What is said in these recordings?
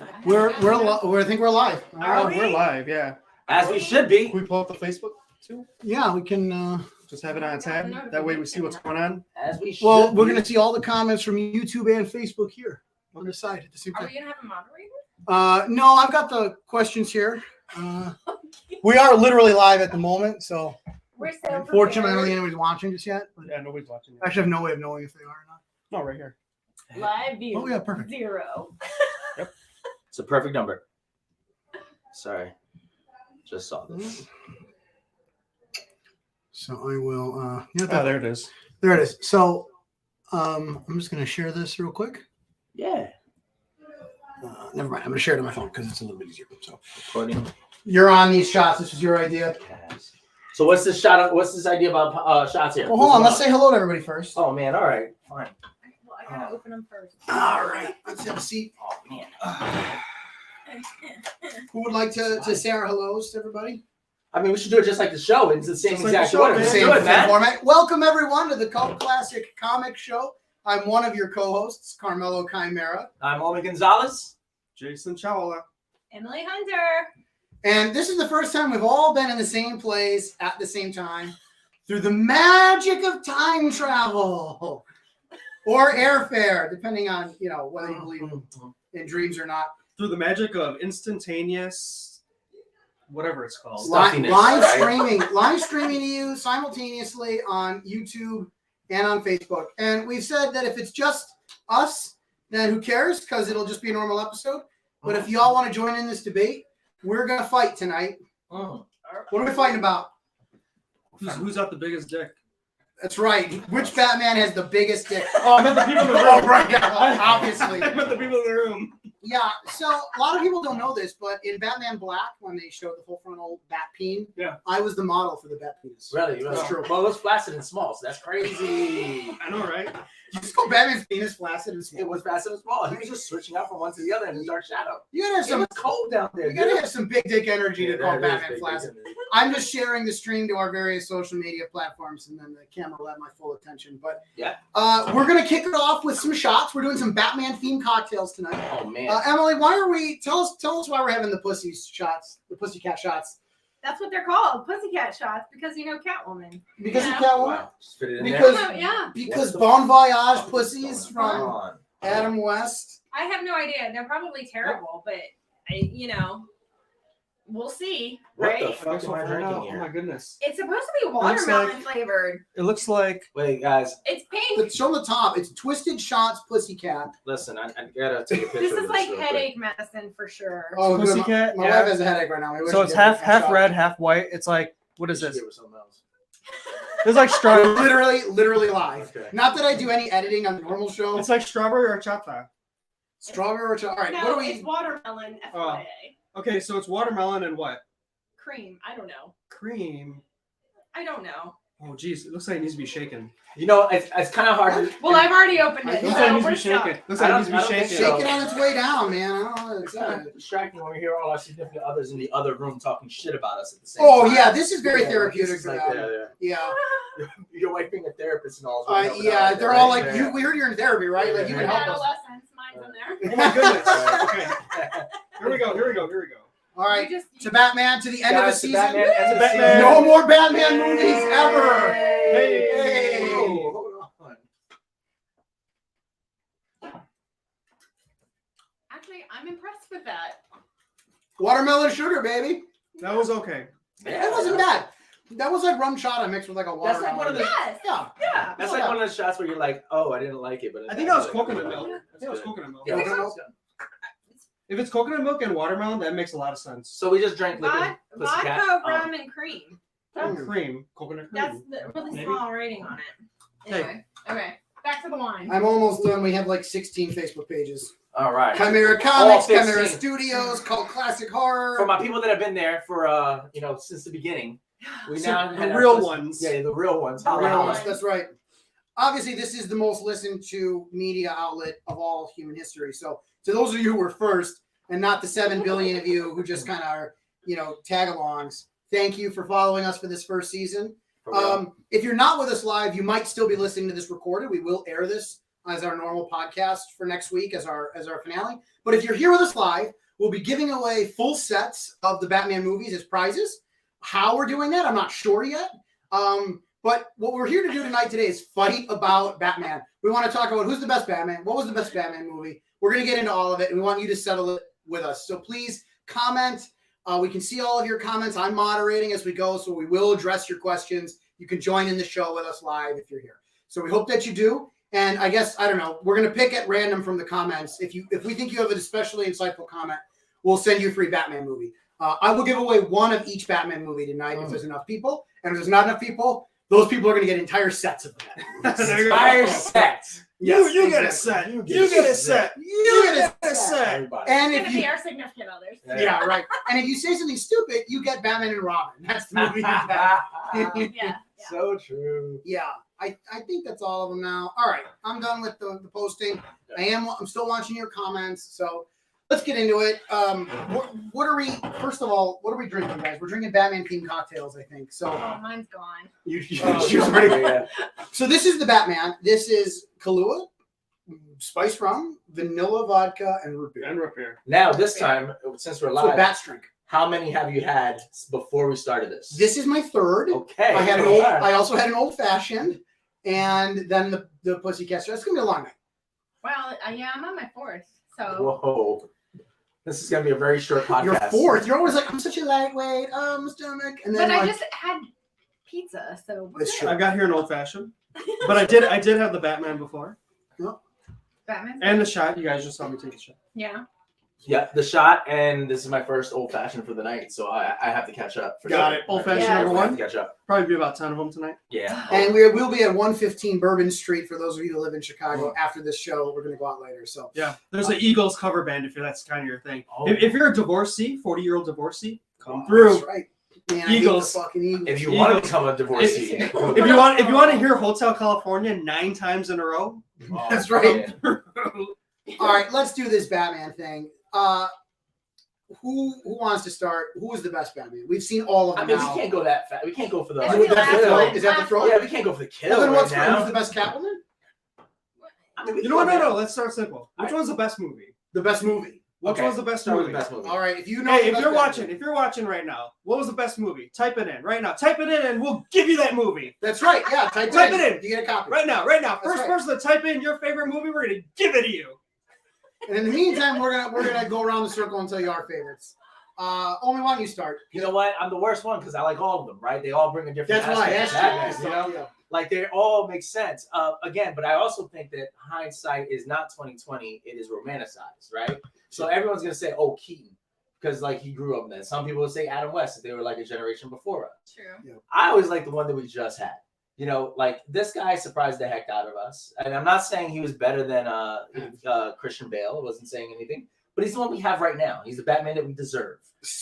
I think we're live. We're live, yeah. As we should be. Can we pull up the Facebook too? Yeah, we can. Just have it on a tab. That way we see what's going on. As we should. Well, we're going to see all the comments from YouTube and Facebook here on the side at the same time. Are we going to have a moderator? No, I've got the questions here. We are literally live at the moment, so We're so unfortunately, I don't think anybody's watching just yet. But Yeah, nobody's watching. I actually have no way of knowing if they are or not. No, right here. live view. Oh, yeah, perfect. 0. It's a perfect number. Sorry. Just saw this. So I will. There it is. There it is. So I'm just going to share this real quick. Yeah. Never mind. I'm going to share it on my phone because it's a little bit easier. So Recording. you're on these shots. This is your idea. Yes. So what's this shot? What's this idea about shots here? Well, hold on. Let's say hello to everybody first. Oh man. All right. Fine. Well, I got to open them first. All right. Let's have a seat. Oh man. Who would like to say our hellos to everybody? I mean, we should do it just like the show. It's the same Just like exact the show, order. man. Let's Same do it, man. format. Welcome everyone to the Cult Classic Comic Show. I'm one of your co-hosts, Carmelo Chimera, I'm Omi Gonzalez. Jason Chawala. Emily Hunter. and this is the first time we've all been in the same place at the same time through the magic of time travel or airfare, depending on whether you believe in dreams or not. Through the magic of instantaneous, whatever it's called. Stuffiness, Live right? live streaming to you simultaneously on YouTube and on Facebook. And we've said that if it's just us, then who cares? Because it'll just be a normal episode. But if y'all want to join in this debate, we're gonna fight tonight. What are we fighting about? Who's got the biggest dick? That's right. Which Batman has the biggest dick? Oh, I meant the people in the room. Oh, right, yeah, obviously. I meant the people in the room. Yeah, so a lot of people don't know this, but in Batman Black, when they showed the full frontal bat peen, I was the model for the bat penis. Really? That's true. Well, it was flaccid and small, so that's crazy. I know, right? You just call Batman's penis flaccid and small. It was flaccid and small. He was just switching out from one to the other in the dark shadow. You gotta have It some. was cold down there. You gotta have some big dick energy to call that is Batman big, flaccid. isn't it? I'm just sharing the stream to our various social media platforms, and then the camera will have my full attention. But Yeah. We're gonna kick it off with some shots. We're doing some Batman themed cocktails tonight. Oh man. Emily, why are we? Tell us why we're having the pussycat shots. That's what they're called. Pussycat shots. Because, Catwoman. Because Yeah. of Catwoman. Wow. Just fit it in Because Oh, yeah. because What the Bon Voyage there. pussies Come from on. Adam West. I have no idea. They're probably terrible, but, we'll see. What Right? the fuck am I drinking Oh my here? goodness. It's supposed to be looks watermelon like- flavored. It looks like Wait, guys. It's pink. Show the top. It's Twisted Shots Pussycat. Listen, I gotta take a picture. This of is like real quick. headache medicine for sure. Oh, good. Pussycat. My wife has a headache right now. Maybe we So should it's give her a half shot. red, half white. It's like, what is You should this? give her something else. It's like strawberry. Literally live. Okay. Not that I do any editing on the normal show. It's like strawberry or chata. Strawberry or all right. No, What do it's we? watermelon. FYI. Okay, so it's watermelon and what? Cream. I don't know. Cream. I don't know. Oh, geez. It looks like it needs to be shaken. It's kind of hard to. Well, I've already opened it. Looks Looks like it So needs to we're be stuck. shaken. Looks like it needs to be I don't think shaken. so. Shake it on its way down, man. I don't know. It's kind of distracting when we hear all our significant others in the other room talking shit about us at the same Oh time. yeah, this is very Yeah, therapeutic this is for like, them. yeah. Yeah. Your wife being a therapist and all. is really helping Yeah, out, they're right? all like, Yeah. we heard you're in therapy, right? Like you Yeah. can help us. Adolescence, mine's in there. Oh my goodness. Right. Okay. Here we go. All right, You just- to Batman to the end of the Guys, to season. Batman, end of the Batman. season. No more Batman movies ever. Hey. Whoa, hold on. Actually, I'm impressed with that. Watermelon sugar, baby. That was okay. That wasn't bad. That was like rum chata mixed with like a That's watermelon. like one of the. Yes. Yeah. Yeah. That's like one of the shots where you're like, oh, I didn't like it, but I think that was like, coconut oh, milk. I that's think it was good. coconut milk. Yeah, Coconut that's milk? good. If it's coconut milk and watermelon, that makes a lot of sense. So we just drank liquid pussycat. Vodka, rum, and cream. Cream, coconut cream. That's the really Maybe. small rating on it. Anyway, okay. Back to the wine. I'm almost done. We have like 16 Facebook pages. All right. Chimera Comics, 15. Chimera Studios, Cult Classic Horror. For my people that have been there for since the beginning, we So now the have our real first- ones. Yeah, the real ones. The Real real ones, ones. that's right. Obviously, this is the most listened to media outlet of all human history. So, to those of you who were first, and not the 7 billion of you who just kind of are, tag-alongs, thank you for following us for this first season. For real. If you're not with us live, you might still be listening to this recorded. We will air this as our normal podcast for next week as our finale. But if you're here with us live, we'll be giving away full sets of the Batman movies as prizes. How we're doing that, I'm not sure yet. But what we're here to do today is fight about Batman. We want to talk about who's the best Batman, what was the best Batman movie. We're going to get into all of it, and we want you to settle it with us. So please comment. We can see all of your comments. I'm moderating as we go, so we will address your questions. You can join in the show with us live if you're here. So we hope that you do. And I guess, I don't know, we're going to pick at random from the comments. If we think you have an especially insightful comment, we'll send you a free Batman movie. I will give away one of each Batman movie tonight if there's enough people. And if there's not enough people, those people are going to get entire sets of that. Entire sets. Yes, you get a exactly. set. You get a set. You get a set. Everybody. And It's if gonna be you, our significant others. yeah, right. And if you say something stupid, you get Batman and Robin. That's the movie. Yeah. So true. Yeah, I think that's all of them now. All right, I'm done with the posting. I'm still watching your comments, so let's get into it. What are we? First of all, what are we drinking, guys? We're drinking Batman themed cocktails, I think. So Oh, mine's gone. she was already. So this is the Batman. This is Kahlua, spice rum, vanilla vodka, and root beer. And repair. Now this time, since we're So live, Bat's drink. how many have you had before we started this? This is my third. Okay. I had an all old. right. I also had an old fashioned, and then the Pussycat. So it's gonna be a long night. Well, yeah, I'm on my fourth. So Whoa. This is gonna be a very short podcast. You're fourth. You're always like, I'm such a lightweight. Oh, my stomach. And then but I like, just had pizza, so we're That's good. true. I got here an old fashioned, but I did have the Batman before Batman. and the shot. You guys just saw me take the shot. Yeah. Yeah, the shot, and this is my first old fashioned for the night, so I have to catch up. For Got sure. it. Old-fashioned Yeah. number I have one. to catch up. Probably be about 10 of them tonight. Yeah. And we'll be at 115 Bourbon Street for those of you who live in Chicago after this show. We're going to go out later. So Yeah, there's an Eagles cover band if that's kind of your thing. Oh. If you're a divorcee, 40-year-old divorcee, come That's through. right. Man, I hate Eagles. the fucking Eagles. If you want to Eagles. become a divorcee, If you want to hear Hotel California 9 times in a row, Oh, That's right. yeah. All right, let's do this Batman thing. Who wants to start? Who is the best Batman? We've seen all of I them mean, now. we can't go that fast. We can't go for the. Is Is it that the last throw? one? Is that the throw? Yeah, we can't go for the kill Well, then right who's now. the best Catwoman? I mean, we can no. go there. Let's start simple. Which one's the best movie? The best movie. Which Okay, one's the best Start with movie? the best movie. All right, if you know. Hey, the if best you're Batman- watching right now, what was the best movie? Type it in right now. Type it in, and we'll give you that movie That's right. Yeah, type Type it it in. You get a copy. right now. That's First right. person to type in your favorite movie, we're gonna give it to you. And in the meantime, we're gonna go around the circle and tell you our favorites. Only one you start. You know what? I'm the worst one because I like all of them, right? They all bring a different That's why. aspect That's to true. Batman, you know? Like they all make sense. Again, but I also think that hindsight is not 2020; it is romanticized, right? So everyone's gonna say, "Oh, Keaton," because like he grew up then. Some people would say Adam West if they were like a generation before us. True. I always like the one that we just had. You know, like this guy surprised the heck out of us, and I'm not saying he was better than Christian Bale. I wasn't saying anything, but he's the one we have right now. He's the Batman that we deserve,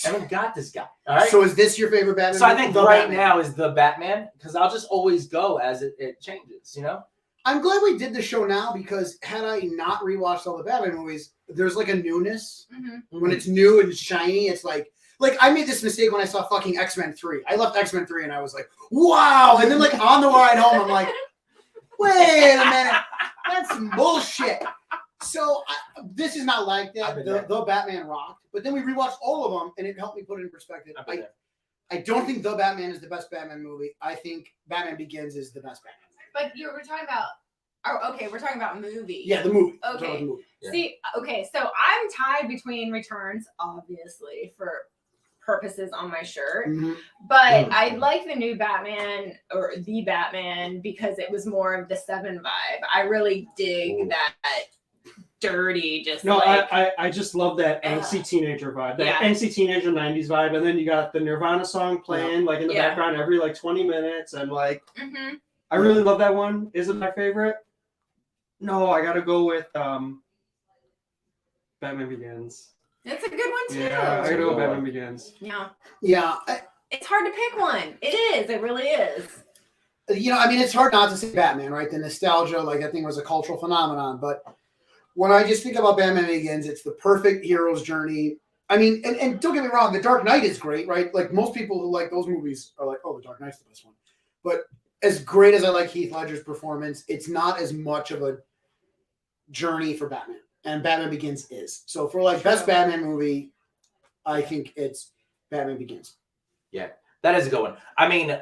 and we got this guy. All right. So is this your favorite Batman? So I think The right Batman. now is the Batman because I'll just always go as it changes, you know? I'm glad we did the show now because had I not rewatched all the Batman movies, there's like a newness. Mm-hmm. When it's new and shiny, it's like I made this mistake when I saw fucking X-Men 3. I left X-Men 3 and I was like, wow. And then like on the ride home, I'm like, wait a minute. That's some bullshit. So this is not like I've that. been there. The Batman rocked. But then we rewatched all of them and it helped me put it in perspective. I've been there. I don't think The Batman is the best Batman movie. I think Batman Begins is the best Batman movie. But you were talking about. Oh, okay. We're talking about movie. Yeah, the movie. I'm Okay. talking about the movie. Yeah. See, okay, so I'm tied between Returns, obviously, for purposes on my shirt. Mhm. But I like the new Batman or the Batman because it was more of the Seven vibe. I really dig Ooh. that dirty, just No, like I just love that angsty teenager vibe, that Yeah. angsty teenager 90s vibe, and then you got the Nirvana song playing like in the Yeah. background every like 20 minutes, and like Mhm. I really love that one. Is it my favorite? No, I gotta go with Batman Begins. It's a good one too. Yeah, I gotta go with Batman Begins. Yeah. Yeah. It's hard to pick one. It is. It really is. I mean, it's hard not to say Batman, right? The nostalgia, like I think, was a cultural phenomenon. But when I just think about Batman Begins, it's the perfect hero's journey. I mean, and don't get me wrong, The Dark Knight is great, right? Like most people who like those movies are like, oh, The Dark Knight's the best one. But as great as I like Heath Ledger's performance, it's not as much of a journey for Batman, and Batman Begins is. So for like best Batman movie, I think it's Batman Begins. Yeah, that is a good one. I mean,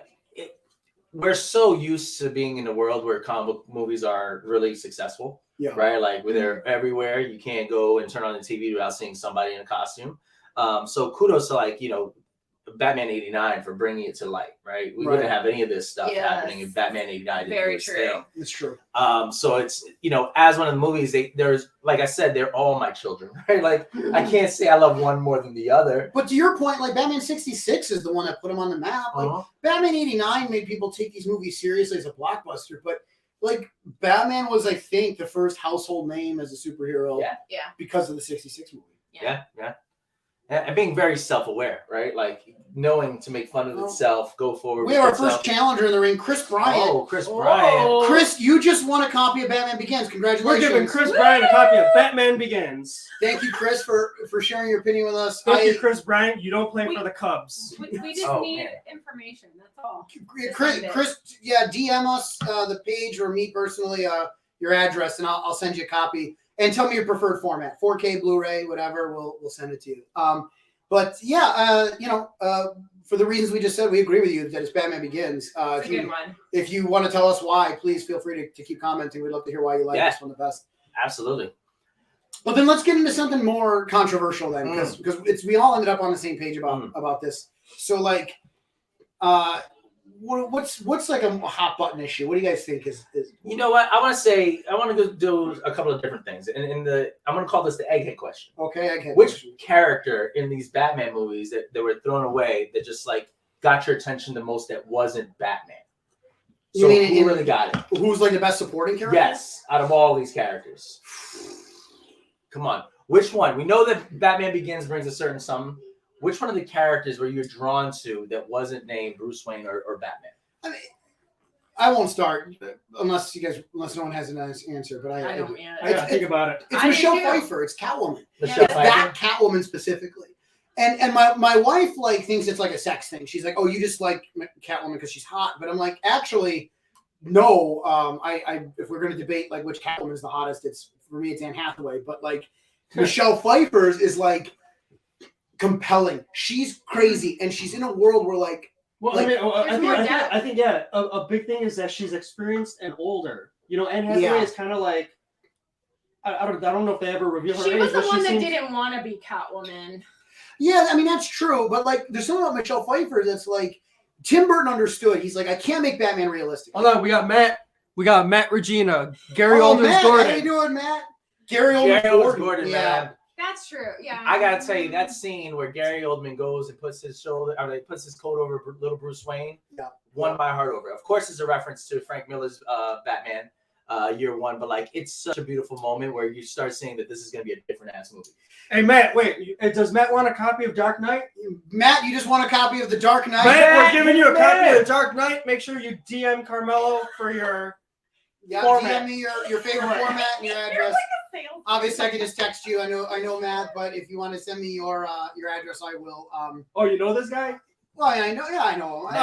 we're so used to being in a world where comic book movies are really successful, right? Like where they're everywhere. You can't go and turn on the TV without seeing somebody in a costume. So kudos to like, Batman 89 for bringing it to light, right? We wouldn't have any of this stuff happening if Batman 89 didn't do its thing. It's true. So it's, as one of the movies, there's, like I said, they're all my children, right? Like, I can't say I love one more than the other. But to your point, like Batman 66 is the one that put him on the map. Like Batman 89 made people take these movies seriously as a blockbuster, but like Batman was, I think, the first household name as a superhero because of the 66 movie. Yeah. And being very self-aware, right? Like knowing to make fun of itself, go forward. We have our first challenger in the ring, Chris Bryant. Oh, Chris Bryant. Chris, you just won a copy of Batman Begins. Congratulations. We're giving Chris Bryant a copy of Batman Begins. Thank you, Chris, for sharing your opinion with us. Thank you, Chris Bryant. You don't play for the Cubs. We just need information. That's all. Chris, DM us the page or me personally your address, and I'll send you a copy. And tell me your preferred format, 4K, Blu-ray, whatever. We'll send it to you. For the reasons we just said, we agree with you that it's Batman Begins. It's a good one. If you want to tell us why, please feel free to keep commenting. We'd love to hear why you like this one the best. Absolutely. Well, then let's get into something more controversial then, because we all ended up on the same page about this. So, like, what's like a hot button issue? What do you guys think is? You know what? I want to do a couple of different things. I'm going to call this the egghead question. Okay, egghead. Which character in these Batman movies that were thrown away that just like got your attention the most that wasn't Batman? So who really got it? Who's like the best supporting character? Yes, out of all these characters. Come on. Which one? We know that Batman Begins brings a certain sum. Which one of the characters were you drawn to that wasn't named Bruce Wayne or Batman? I mean, I won't start unless no one has an answer. But I don't. Think about it. It's Michelle Pfeiffer. It's Catwoman. Michelle Pfeiffer. That Catwoman specifically. And my wife like thinks it's like a sex thing. She's like, oh, you just like Catwoman because she's hot. But I'm like, actually, no. I if we're gonna debate like which Catwoman is the hottest, for me it's Anne Hathaway. But like Michelle Pfeiffer's is like compelling. She's crazy, and she's in a world where like. Well, I think a big thing is that she's experienced and older. Anne Hathaway is kind of like I don't know if they ever reveal her age. She was the one that didn't want to be Catwoman. Yeah, I mean that's true, but like there's something about Michelle Pfeiffer that's like Tim Burton understood. He's like, I can't make Batman realistic. Hold on, we got Matt Regina, Gary Oldman Gordon. How you doing, Matt? Gary Oldman Gordon, man. That's true. Yeah. I gotta tell you that scene where Gary Oldman goes and puts his coat over little Bruce Wayne. Yeah. Won my heart over. Of course, it's a reference to Frank Miller's Batman, Year One, but like it's such a beautiful moment where you start seeing that this is gonna be a different ass movie. Hey Matt, wait. Does Matt want a copy of Dark Knight? Matt, you just want a copy of The Dark Knight? Matt, we're giving you a copy of The Dark Knight. Make sure you DM Carmelo for your format. DM me your favorite format and your address. Obviously, I can just text you. I know Matt, but if you want to send me your address, I will. Oh, you know this guy? Well, I know. Yeah, I know him.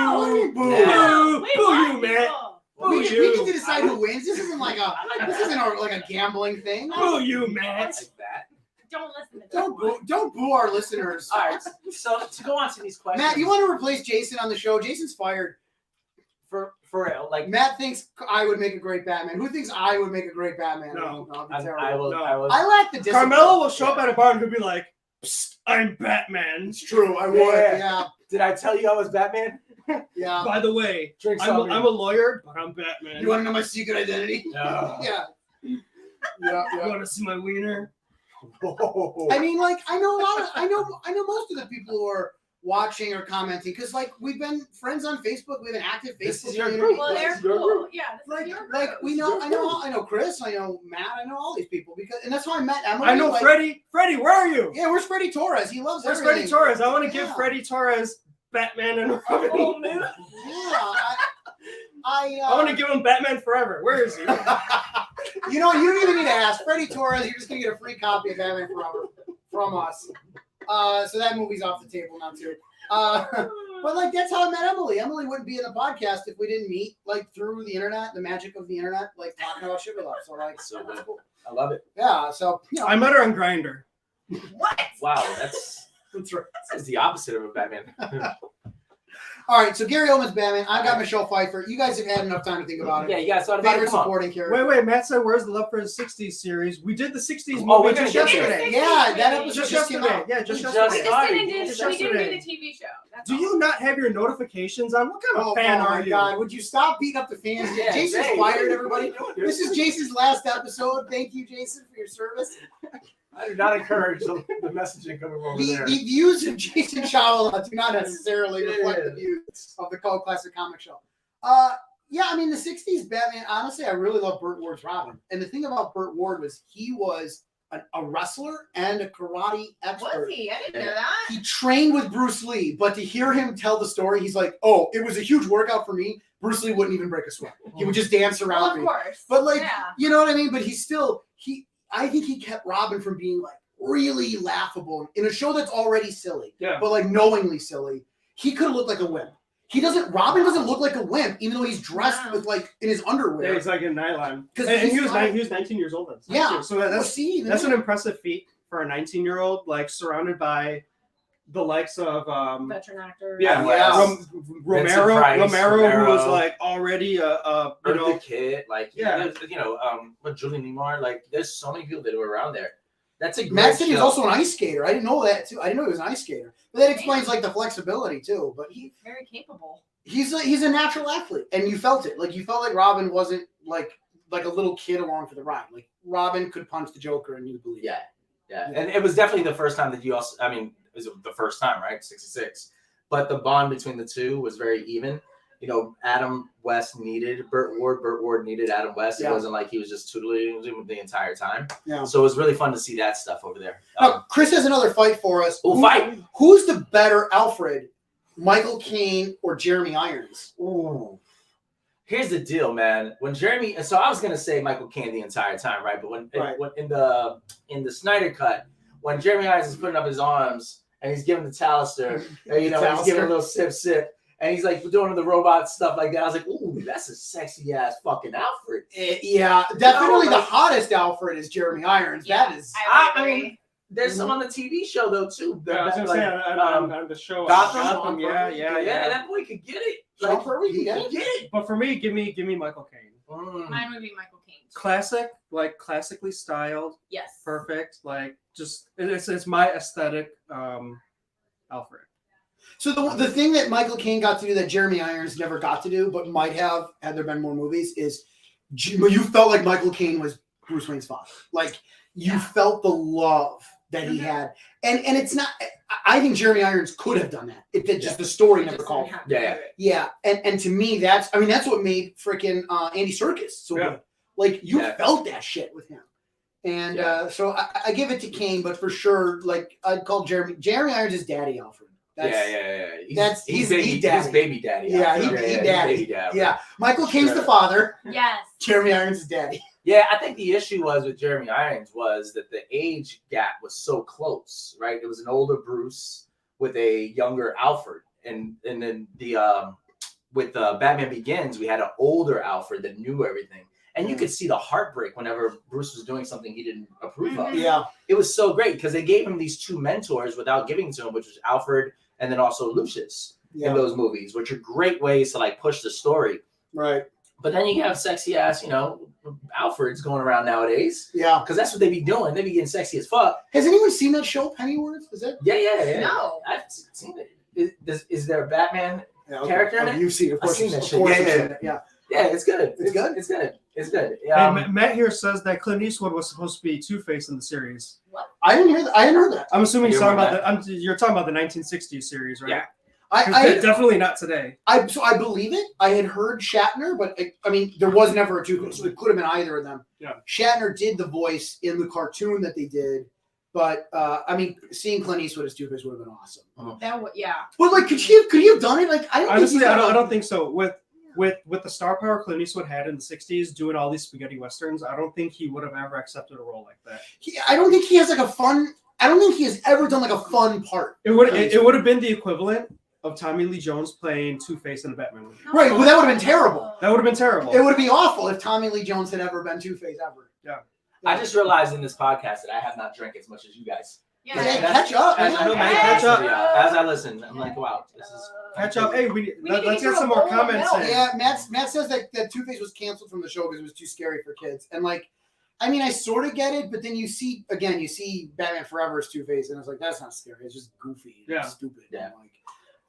Oh, boo! Boo you, Matt. We get to decide who wins. This isn't like a gambling thing. Boo you, Matt. Like that. Don't listen to Don't boo our listeners. All right. So to go on to these questions, Matt, you want to replace Jason on the show? Jason's fired. For real, like Matt thinks I would make a great Batman. Who thinks I would make a great Batman? No, I will. I lack the discipline. Carmelo will show up at a bar and he'll be like, Psst, "I'm Batman." It's true. I would. Yeah. Did I tell you I was Batman? Yeah. By the way, I'm a lawyer, but I'm Batman. You want to know my secret identity? No. Yeah. You want to see my wiener? I mean, like I know most of the people who are watching or commenting because like we've been friends on Facebook. We have an active Facebook community. Well, they're cool. Yeah. Like we know. I know Chris. I know Matt. I know all these people and that's how I met Emily. I know Freddie. Freddie, where are you? Yeah, where's Freddie Torres? He loves Where's everything. Freddie Torres? I want to give Freddie Torres Batman and Robin. Oh, man. Yeah. I want to give him Batman Forever. Where is he? You know, you don't even need to ask. Freddie Torres, you're just going to get a free copy of Batman Forever from us. So that movie's off the table now, too. But like that's how I met Emily. Emily wouldn't be in the podcast if we didn't meet like through the internet, the magic of the internet, like talking about shit with us. So like, So that's cool. I love it. Yeah. So you know, I met her on Grindr. What? Wow, that's the opposite of a Batman. all right. So Gary Oldman's Batman. I got Michelle Pfeiffer. You guys have had enough time to think about it. Yeah, you guys thought about it. Favorite Come on. supporting character. Wait, Matt said, "Where's the love for the '60s series?" We did the '60s Oh, movie we're just gonna get yesterday. there. Yeah, that episode Just just came yesterday. out. Yeah, just We just yesterday. We started. didn't do Just we didn't do yesterday. the TV show. That's Do all. you not have your notifications on? What kind of fan oh are my you? God! Would you stop beating up the fans? Yeah, Jason's Jay, fired, what everybody. are you doing, dude? This is Jason's last episode. Thank you, Jason, for your service. I do not encourage the messaging coming over The views of Jason Chawla do not necessarily reflect the views of the Cult Classic Comic Show. Yeah, I mean, the 60s Batman, honestly, I really love Burt Ward's Robin. And the thing about Burt Ward was he was a wrestler and a karate expert. Was he? I didn't know that. He trained with Bruce Lee, but to hear him tell the story, he's like, oh, it was a huge workout for me. Bruce Lee wouldn't even break a sweat. He would just dance around Well, of me. course. But like, yeah. you know what I mean? But he's still, I think he kept Robin from being like really laughable in a show that's already silly, Yeah. but like knowingly silly. He could have looked like a wimp. Robin doesn't look like a wimp, even though he's dressed No. with like in his underwear. Yeah, he's like in nightline. 'Cause And he's he was not- he was 19 years old then. Yeah. So Well, that's see, an impressive feat for a 19-year-old, like surrounded by the likes of Veteran actor. yeah, Yeah. Romero, Price, Romero, who was Romero. like already you Eartha know, Kitt, like Yeah. with Julian Newmar, like there's so many people that were around there. That's a great Matt said he was show. also an ice skater. I didn't know that too. I didn't know he was an ice skater. But that explains like the flexibility too. But He's very capable. he's a natural athlete, and you felt it. Like you felt like Robin wasn't like a little kid along for the ride. Like Robin could punch the Joker, and you believe. Yeah. And it was definitely the first time that you also, I mean, it was the first time, right? 66. But the bond between the two was very even. You know, Adam West needed Burt Ward needed Adam West. Yeah. It wasn't like he was just tutoring him the entire time. Yeah. So it was really fun to see that stuff over there. Now, Chris has another fight for us. Fight. Who's the better Alfred, Michael Caine or Jeremy Irons? Ooh. Here's the deal, man. When Jeremy, so I was gonna say Michael Caine the entire time, right? But when in the Snyder cut, when Jeremy Irons is putting up his arms and he's giving the Talister, you know, he's giving a little sip, and he's like doing the robot stuff like that. I was like, ooh, that's a sexy ass fucking Alfred. Yeah, definitely the hottest Alfred is Jeremy Irons. Yeah, That is. I I agree. mean, there's some on the TV show though too. yeah, I was gonna say on the show Gotham. yeah. That boy could get it. Sean Like, Pertwee, he yeah. could get it. But for me, give me Michael Caine. Mine would be Michael Caine. Classic, like classically styled, Yes. perfect, like just it's my aesthetic Alfred. So the thing that Michael Caine got to do that Jeremy Irons never got to do, but might have had there been more movies, is you felt like Michael Caine was Bruce Wayne's father. Like you felt the love that he had, and it's not. I think Jeremy Irons could have done that. It did just the story never called. Yeah, and to me that's what made freaking Andy Serkis so good. Like you felt that shit with him, and so I give it to Caine, but for sure, like I'd call Jeremy Irons is Daddy Alfred. He's baby daddy. Yeah, he daddy. Yeah, Michael Caine's the father. Yes. Jeremy Irons is daddy. Yeah, I think the issue was with Jeremy Irons was that the age gap was so close, right? It was an older Bruce with a younger Alfred, and then with Batman Begins, we had an older Alfred that knew everything, and you could see the heartbreak whenever Bruce was doing something he didn't approve of. Yeah, it was so great because they gave him these two mentors without giving to him, which was Alfred and then also Lucius in those movies, which are great ways to like push the story. Right. But then you have sexy ass, Alfred's going around nowadays. Yeah. Because that's what they be doing. They be getting sexy as fuck. Has anyone seen that show, Pennyworth? Is it? Yeah. No. I've seen it. Is there a Batman character in it? You've seen it. Of course, I've seen that shit. Course Yeah, it's good. It's good? It's good. It's good. Hey, Matt here says that Clint Eastwood was supposed to be Two-Face in the series. What? I didn't hear that. I hadn't heard that. I'm assuming You you're talking heard about you're talking about the 1960s series, right? Yeah. I Definitely not today. So I believe it. I had heard Shatner, but I mean, there was never a Two-Face, so it could have been either of them. Yeah. Shatner did the voice in the cartoon that they did, but I mean, seeing Clint Eastwood as Two-Face would have been awesome. Yeah. But like, could he have done it? Like, I don't. Honestly, think I don't think so. With the star power Clint Eastwood had in the 60s, doing all these spaghetti westerns, I don't think he would have ever accepted a role like that. I don't think he has like a fun. I don't think he has ever done like a fun part. It would have been the equivalent of Tommy Lee Jones playing Two-Face in a Batman movie. Right, well, that would have been terrible. That would have been terrible. It would be awful if Tommy Lee Jones had ever been Two-Face ever. Yeah. I just realized in this podcast that I have not drank as much as you guys. Yeah. Yeah, catch up. As, man. Catch up. As I listen, I'm like, wow, this is Catch up. Hey, We need let's to get do some a more bowl of comments milk. in. Yeah, Matt says that Two-Face was canceled from the show because it was too scary for kids. And like, I mean, I sort of get it, but then you see Batman Forever as Two-Face, and it's like, that's not scary. It's just goofy. Yeah. It's stupid. Yeah. Like,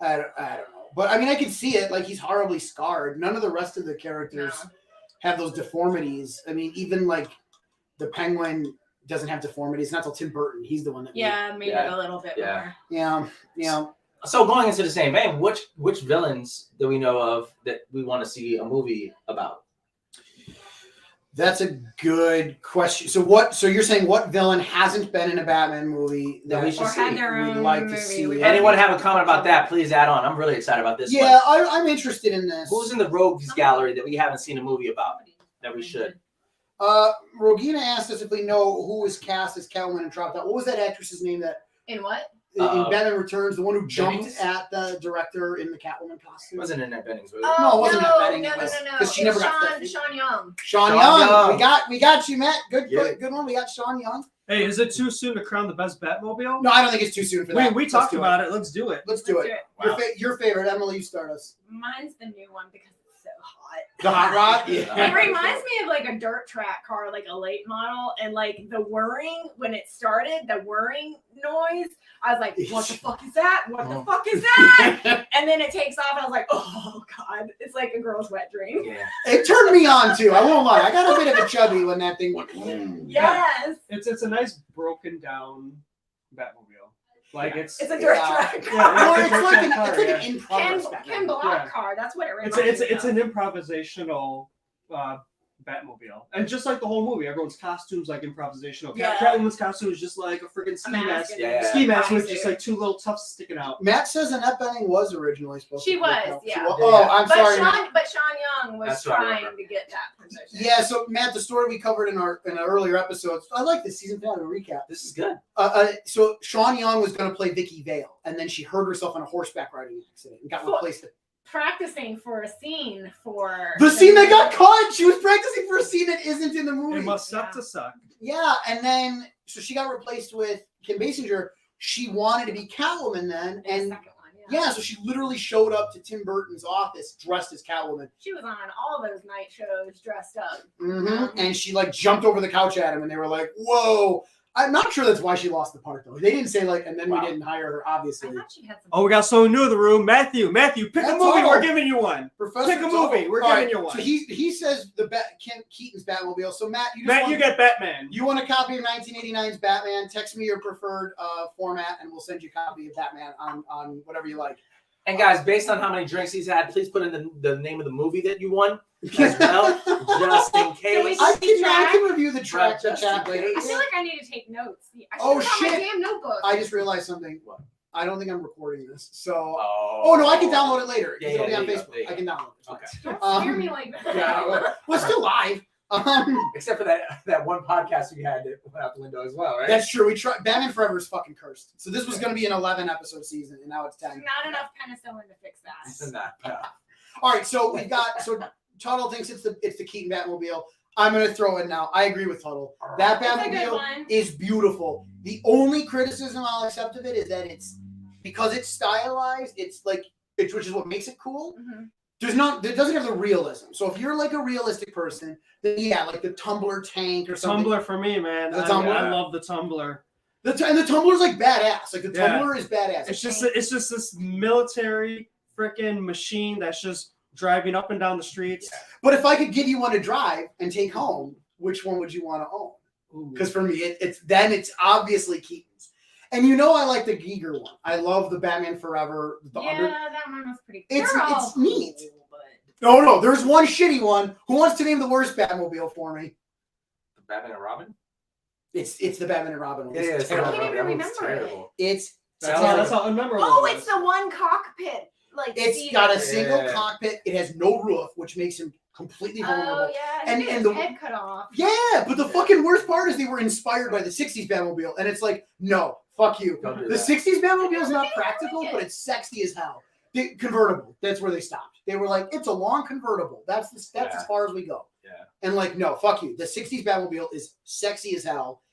I don't know. But I mean, I can see it. Like, he's horribly scarred. None of the rest of the characters have those deformities. I mean, even like the Penguin doesn't have deformities. Not till Tim Burton. He's the one that Made it a little bit more. Yeah. So going into the same vein, which villains do we know of that we want to see a movie about? That's a good question. So you're saying what villain hasn't been in a Batman movie That we should Or had see? their We'd own like to movie. see We've it. Anyone already- have a comment about that? Please add on. I'm really excited about this Yeah, one. I'm interested in this. Who's in the Rogues Gallery that we haven't seen a movie about that we should? Rogina asked us if we know who was cast as Catwoman and dropped out. What was that actress's name that In what? in Batman Returns, the one who jumped Bennings? at the director in the Catwoman It costume? wasn't Annette Bening, was it? No, it wasn't that Betting, No, it no, was- no. 'cause she It's never got that. Sean Young. Sean Sean Young. Young. We got you, Matt. Good Yeah. good one. We got Sean Young. Hey, is it too soon to crown the best Batmobile? No, I don't think it's too soon for that. We Let's talked do about it. Let's do it. Let's do it. Wow. Your favorite, Emily. You start us. Mine's the new one because it's so hot. The hot rod. It reminds me of like a dirt track car, like a late model, and like the whirring when it started, the whirring noise. I was like, "What the fuck is that? What the fuck is that?" And then it takes off, and I was like, "Oh god, it's like a girl's wet dream." Yeah. It turned me on too. I won't lie. I got a bit of a chubby when that thing went. Yes, It's a nice broken down Batmobile. Like it's a dirt Yeah. track Yeah, car. Or it's it's a like track car, an in progress. Ken Batman. Block Yeah. car. That's what it reminds it's me an of. improvisational Batmobile, and just like the whole movie, everyone's costumes like improvisational. Yeah. Catwoman's costume is just like a freaking ski mask mask. and Yeah. Ski mask with bodysuit. just like two little tufts sticking out. Matt says Annette Bening was originally supposed She to. play was, Catwoman. yeah. Oh, I'm But sorry. Matt. Sean Young was That's what I trying remember. to get that position. Yeah, so Matt, the story we covered in our earlier episodes. I like this season finale recap. This is good. So Sean Young was going to play Vicky Vale, and then she hurt herself in a horseback riding accident and got Fuck. replaced. Practicing for a scene for The scene that got cut. She was practicing for a scene that isn't in the movie. It must suck to suck. Yeah, and then so she got replaced with Kim Basinger. She wanted to be Catwoman then, the and second one. Yeah. yeah, so she literally showed up to Tim Burton's office dressed as Catwoman. She was on all those night shows dressed up. And she like jumped over the couch at him, and they were like, "Whoa!" I'm not sure that's why she lost the part though. They didn't say like, and then Wow. we didn't hire her. I Obviously, thought she had some. Oh, we got someone new in the room. Matthew, pick That's a movie. all. We're giving you one. Professor Pick a movie. We're All giving you one. So he says Ken Keaton's Batmobile. So Matt, Matt, you get Batman. you want a copy of 1989's Batman? Text me your preferred format, and we'll send you a copy of Batman on whatever you like. And guys, based on how many drinks he's had, please put in the name of the movie that you won as well, just in case. I can review the track Just chat in later. case. I feel like I need to take notes. I should Oh, have got my shit. damn notebook. I just realized something. What? I don't think I'm recording this. So. Oh, Oh no, I can download it later. Yeah, It'll be yeah, on there you go, Facebook. there you I can download it. It's fine. Okay. Don't scare me like that. Yeah, well, it's still live. Except for that one podcast we had that went out the window as well, right? That's true. We tried. Batman Forever is fucking cursed. So this was going to be an 11 episode season, and now it's 10. Not enough penicillin to fix It's that. not. All right, so we got Tuttle thinks it's the Keaton Batmobile. I'm going to throw it now. I agree with Tuttle. That That's a good Batmobile one. is beautiful. The only criticism I'll accept of it is that it's because it's stylized. It's like which is what makes it cool. Mhm. It doesn't have the realism. So if you're like a realistic person, then yeah, like the Tumbler tank or something. Tumbler for me, man. The I Tumbler? love the Tumbler. And the Tumbler's like badass. Like the Yeah. Tumbler is badass. It's just this military freaking machine that's just driving up and down the streets. But if I could give you one to drive and take home, which one would you want to own? Ooh. Because for me, it's obviously Keaton's. And you know I like the Giger one. I love the Batman Forever. Yeah, that one was pretty cool. It's- They're all it's neat. cool, but- No, there's one shitty one. Who wants to name the worst Batmobile for me? Batman and Robin? It's the Batman and Robin one. Yeah, It's it's terrible. I can't even that one's remember it. terrible. It's That's how unmemorable. Oh, it it's was. the one cockpit. Like It's seat. got a single Yeah. cockpit. It has no roof, which makes him completely vulnerable. Oh yeah, And- and and his the- head cut off. Yeah, but the fucking worst part is they were inspired by the 60s Batmobile. And it's like, no, fuck you. Don't do The that. 60s Batmobile is not They practical, like it. but it's sexy as hell. The convertible. That's where they stopped. They were like, it's a long convertible. That's as far as we go. Yeah. And like, no, fuck you. The 60s Batmobile is sexy as hell,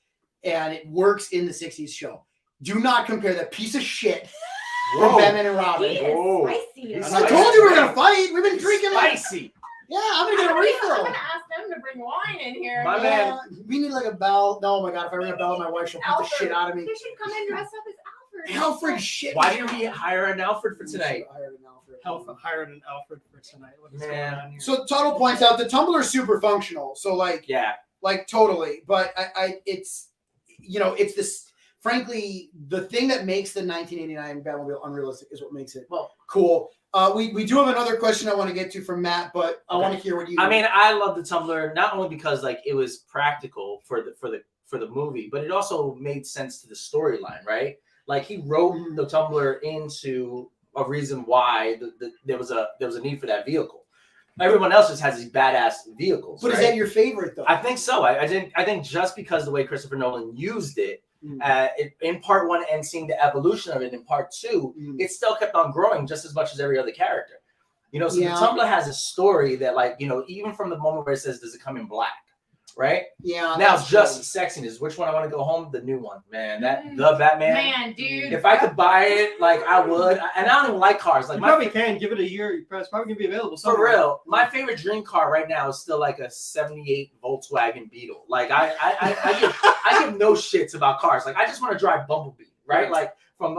and it works in the 60s show. Do not compare that piece of shit from Batman and Robin. He is spicy. He's I told you we were gonna fight. We've been drinking. Spicy. Yeah, I'm gonna get a I'm refill. gonna ask them to bring wine in here. My man. We need like a bell. No, oh my god, if I ring a bell, my wife she'll beat the Alfred. shit out of me. They should come in dressed up as Alfred. Alfred, shit. Why didn't we hire an Alfred for tonight? Hired an Alfred for tonight. What is Man. going on here? So Tuttle points out the Tumblr is super functional. So like, Yeah. like totally. But it's, you know, it's this. Frankly, the thing that makes the 1989 Batmobile unrealistic is what makes it cool. We do have another question I want to get to from Matt, but I want to hear what you. I mean, I love the Tumblr not only because like it was practical for the movie, but it also made sense to the storyline, right? Like he wrote the Tumblr into a reason why there was a need for that vehicle. Everyone else just has these badass vehicles. But right? is that your favorite though? I think so. I think just because the way Christopher Nolan used it. In part 1 and seeing the evolution of it in part 2, it still kept on growing just as much as every other character. You know, so the Tumblr has a story that, like, you know, even from the moment where it says, does it come in black? Right? Yeah. Now it's just sexiness. Which one I want to go home? The new one, man. The Batman. Man, dude. If I could buy it, like I would. And I don't even like cars. Like you probably can give it a year. It's probably gonna be available somewhere. For real, my favorite dream car right now is still like a '78 Volkswagen Beetle. Like I give no shits about cars. Like I just want to drive Bumblebee, right? Like from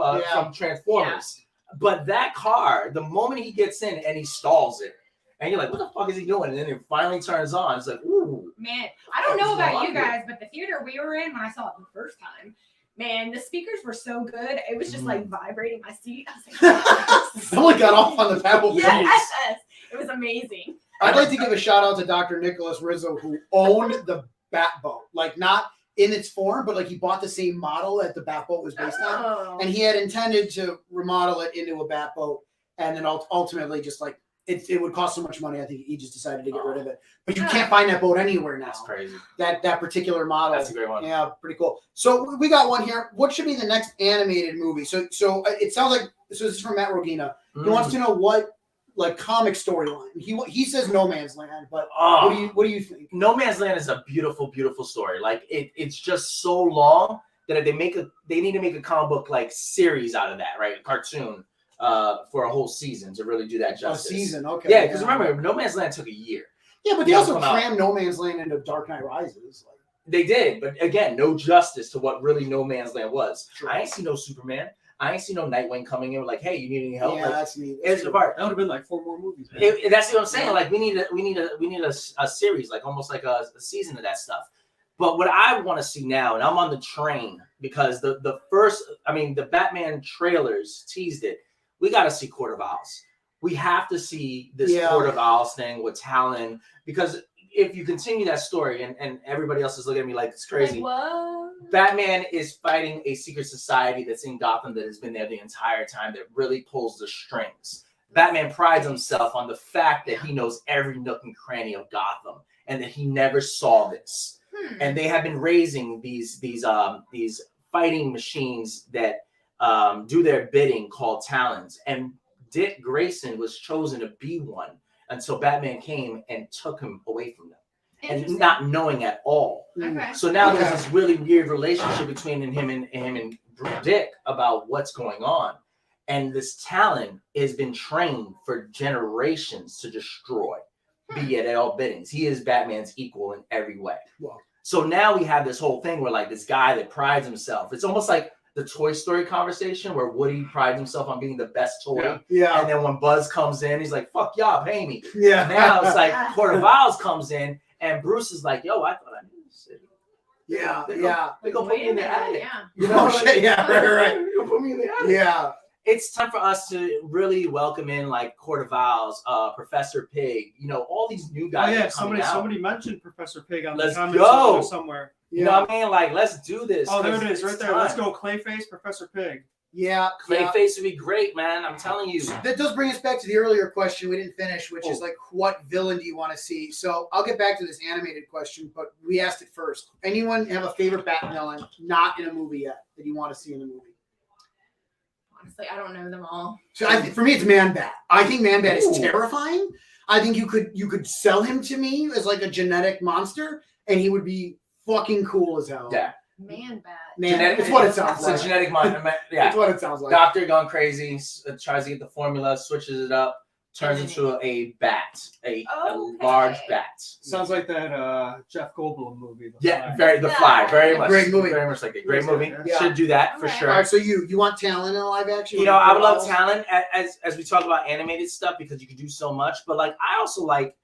Transformers. Yeah. But that car, the moment he gets in and he stalls it, and you're like, what the fuck is he doing? And then it finally turns on. It's like, ooh. Man, I don't know about you guys, but the theater we were in when I saw it the first time, man, the speakers were so good. It was just like vibrating my seat. I was like, someone got off on the Batmobile. Yes, it was amazing. I'd like to give a shout out to Dr. Nicholas Rizzo, who owned the Batboat. Like not in its form, but like he bought the same model that the Batboat was based on. And he had intended to remodel it into a Batboat. And then ultimately just like, it would cost so much money. I think he just decided to get rid of it. But you can't find that boat anywhere now. That's crazy. That particular model. That's a great one. Yeah, pretty cool. So we got one here. What should be the next animated movie? So it sounds like this is from Matt Rogina. He wants to know what like comic storyline. He says No Man's Land, but what do you think? No Man's Land is a beautiful, beautiful story. Like it's just so long that if they need to make a comic book like series out of that, right? A cartoon. For a whole season to really do that justice. A season, okay. Yeah, because remember, No Man's Land took a year. Yeah, but they also crammed No Man's Land into Dark Knight Rises. Like. They did, but again, no justice to what really No Man's Land was. True. I ain't see no Superman. I ain't see no Nightwing coming in like, hey, you need any help? Yeah, like, that's neat. It's the part. That would have been like 4 more movies. That's what I'm saying. Like we need a series, like almost like a season of that stuff. But what I want to see now, and I'm on the train because the Batman trailers teased it. We got to see Court of Owls. We have to see this Court of Owls thing with Talon, because if you continue that story and everybody else is looking at me like it's crazy, what? Batman is fighting a secret society that's in Gotham that has been there the entire time that really pulls the strings. Batman prides himself on the fact that he knows every nook and cranny of Gotham and that he never saw this. And they have been raising these fighting machines that do their bidding called Talons, and Dick Grayson was chosen to be one until Batman came and took him away from them, and not knowing at all. Okay. So now there's this really weird relationship between him and Dick about what's going on, and this Talon has been trained for generations to destroy, be it at all biddings. He is Batman's equal in every way. Wow. So now we have this whole thing where like this guy that prides himself. It's almost like the Toy Story conversation where Woody prides himself on being the best toy. Yeah. And then when Buzz comes in, he's like, fuck y'all, pay me. Yeah. Now it's like Court of Owls comes in and Bruce is like, yo, I thought I knew this city. Yeah. They go put me in the attic. Yeah. You know, right. They go put me in the attic. Yeah. It's time for us to really welcome in like Court of Owls, Professor Pig, you know, all these new guys. Oh yeah, somebody mentioned Professor Pig on Let's the comments go. somewhere. You know what I mean? Like, let's do this. Oh, there it is, right there. Time. Let's go, Clayface, Professor Pig. Yeah. Clayface would be great, man. I'm telling you. That does bring us back to the earlier question we didn't finish, which is like, what villain do you want to see? So I'll get back to this animated question, but we asked it first. Anyone have a favorite Bat villain not in a movie yet that you want to see in a movie? Honestly, I don't know them all. So for me, it's Man-Bat. I think Man-Bat is Ooh. terrifying. I think you could sell him to me as like a genetic monster, and he would be fucking cool as hell. Yeah. Man-Bat. Man, it's what it sounds It's like. a genetic mind. Yeah. It's what it sounds like. Doctor gone crazy, tries to get the formula, switches it up, turns into a bat, a large bat. Sounds like that Jeff Goldblum movie. Yeah, The Fly, very much. Great movie. Very much like it. Great movie. Yeah. Should do that for Okay. sure. All right, so you want talent in a live action? You know, I would love talent as we talk about animated stuff because you can do so much. But like, I also like,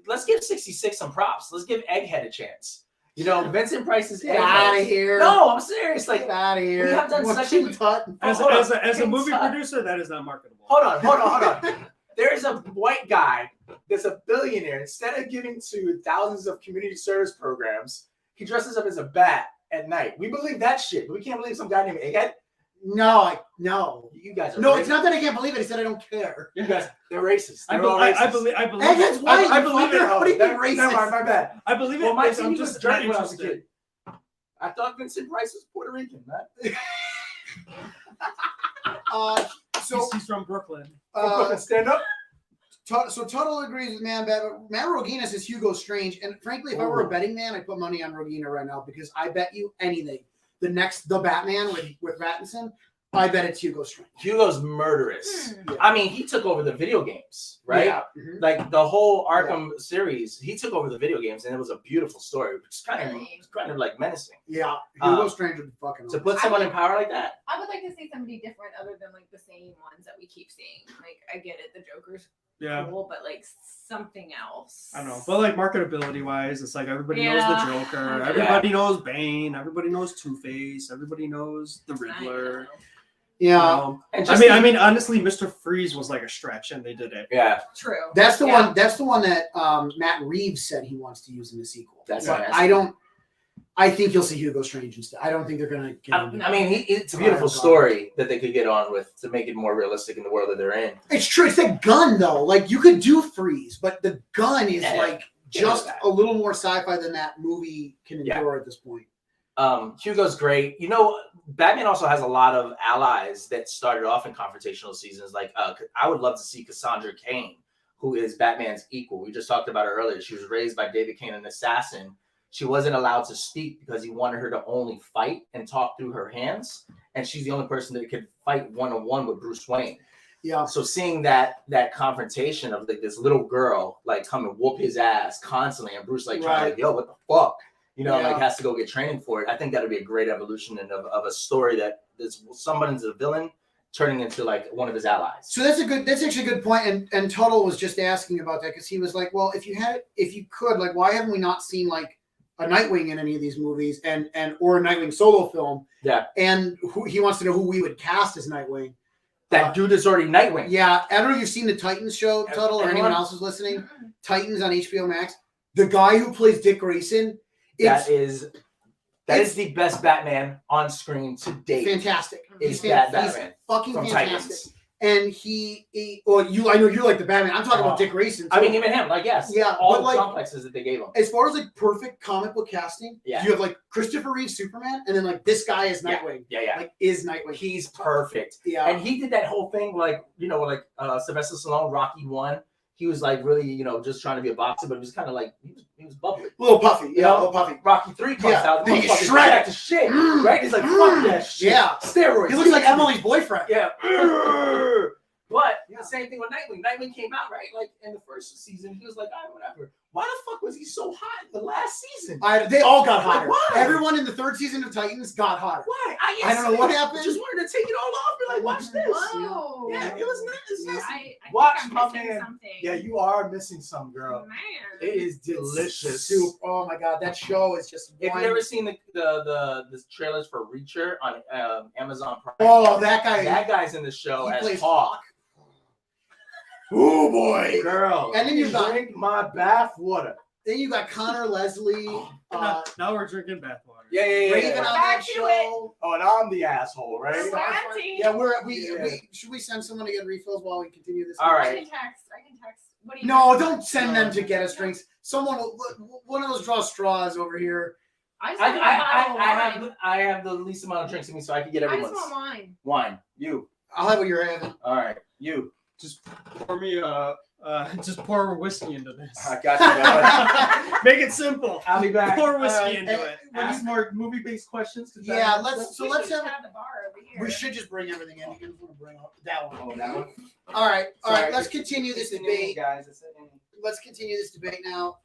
let's give 66 some props. Let's give Egghead a chance. You know, Vincent Price's Get out of here. No, I'm serious. Like, Get out of here. we have done What such you a- taught? As a movie producer, that is not marketable. hold on. There's a white guy that's a billionaire. Instead of giving to thousands of community service programs, he dresses up as a bat at night. We believe that shit, but we can't believe some guy named Egghead. No. You guys are No, racist. it's not that I can't believe it. I said I don't care. You guys, they're racist. I They're all believe. racist. I believe. Egghead's white. I believe it. What do you mean Never racist? mind, my bad. I believe it. Well, my because TV I'm was just dirty not when I was a interested. kid. I thought Vincent Price was Puerto Rican, man. So He's from Brooklyn. Stand up. So Tuttle agrees with Man-Bat, but Matt Rogina says Hugo Strange. And frankly, if I were a betting man, I'd put money on Rogina right now because I bet you anything. The Batman with Pattinson, I bet it's Hugo Strange. Hugo's murderous. Yeah. I mean, he took over the video games, right? Yeah. Mhm. Like the whole Arkham series, he took over the video games, and it was a beautiful story. It's kind of like menacing. Yeah, Hugo Strange would be fucking To awesome. put someone in power like that. I would like to see somebody different other than like the same ones that we keep seeing. Like I get it, the Joker's Yeah. cool, but like something else. I don't know, but like marketability wise, it's like everybody knows Yeah. the Joker, Yeah. everybody knows Bane, everybody knows Two-Face, everybody knows the I Riddler. know. You Yeah, know? And I mean, honestly, Mr. Freeze was like a stretch, and they did it. yeah, True. that's the Yeah. one. That's the one that Matt Reeves said he wants to use in the sequel. That's but nasty. I don't. I think you'll see Hugo Strange instead. I don't think they're gonna. Get him. I mean, it's a beautiful story that they could get on with to make it more realistic in the world that they're in. It's true. It's that gun though. Like you could do Freeze, but the gun is Yeah. like just a little more sci-fi than that movie can endure at this point. Hugo's great. You know, Batman also has a lot of allies that started off in confrontational seasons. Like, I would love to see Cassandra Cain, who is Batman's equal. We just talked about her earlier. She was raised by David Cain, an assassin. She wasn't allowed to speak because he wanted her to only fight and talk through her hands. And she's the only person that could fight one-on-one with Bruce Wayne. Yeah. So seeing that confrontation of like this little girl like come and whoop his ass constantly, and Bruce like trying to like, yo, what the fuck? You know, like has to go get training for it. I think that would be a great evolution of a story that is someone's a villain turning into like one of his allies. So that's actually a good point. And Tuttle was just asking about that because he was like, well, if you could, like, why haven't we not seen like a Nightwing in any of these movies and or a Nightwing solo film? Yeah. And he wants to know who we would cast as Nightwing. That dude is already Nightwing. Yeah. I don't know if you've seen the Titans show, Tuttle, or anyone else who's listening. Titans on HBO Max. The guy who plays Dick Grayson. That is the best Batman on screen to date. Fantastic. Is He's that Batman He's fucking from fantastic. Titans. And I know you like the Batman. I'm talking about Dick Grayson. I mean, even him, like, yes. Yeah, All but, the like, complexes that they gave him. as far as like perfect comic book casting, Yeah. you have like Christopher Reeve Superman, and then like this guy is Nightwing. Yeah. Like is Nightwing. He's perfect. Yeah. And he did that whole thing, like, you know, like Sylvester Stallone, Rocky 1. He was like really, you know, just trying to be a boxer, but he was kind of like, he was bubbly. a little puffy. You know? A little puffy. Rocky 3 comes out. Then he gets motherfucker's shredded. back to shit. Right? He's like, fuck that shit. Yeah. Steroids. He looks like Emily's boyfriend. Yeah. But the same thing with Nightwing. Nightwing came out, right? Like in the first season, he was like, all right, whatever. Why the fuck was he so hot in the last season? They all got hotter. Why? Everyone in the third season of Titans got hotter. Why? I don't know what happened. Just wanted to take it all off. Be like, watch this. Whoa. Yeah, it was nice. I think Watch I'm my missing man. something. Yeah, you are missing some, girl. Man. It is delicious. Soup. Oh my god, that show is just. If you've ever seen the trailers for Reacher on Amazon Prime, Oh, that guy. that guy's in the show he as plays Hawk. Oh boy. Girl, And then you got- drink my bath water. Then you got Connor Leslie. Now we're drinking bathwater. Yeah. Raven on Back that to show. Oh, and I'm the asshole, right? Fancy. Yeah, Yeah. should we send someone to get refills while we continue this? All I right. can text. What do you No, don't send them to get us drinks. One of those draw straws over here. I just want a bottle of wine. I have the least amount of drinks in me, so I can get I everyone's just want wine. wine. You. I'll have what you're having. All right, you. Just pour me just pour whiskey into this. I got you. Make it simple. I'll be back. Pour whiskey into it. Ask more movie-based questions. Yeah, We let's should have. just have the bar over here. We should just bring everything in. You can bring up that one. Oh, that one. All right. Sorry, Let's continue this debate. guys. Let's continue this debate now.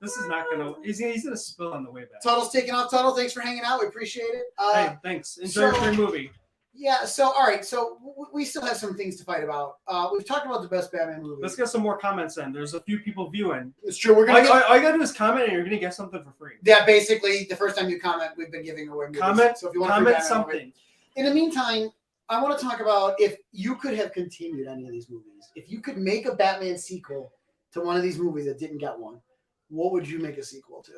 This is not gonna. He's gonna spill on the way back. Tuttle's taking off. Tuttle, thanks for hanging out. We appreciate it. Hey, thanks. Enjoy your free movie. Yeah. So, all right. So we still have some things to fight about. We've talked about the best Batman movie. Let's get some more comments in. There's a few people viewing. It's true. We're All gonna. you gotta do is comment, and you're gonna get something for free. Yeah. Basically, the first time you comment, we've been giving away movies. Comment. So if you want Comment Batman movie- something. In the meantime, I want to talk about if you could have continued any of these movies. If you could make a Batman sequel to one of these movies that didn't get one, what would you make a sequel to?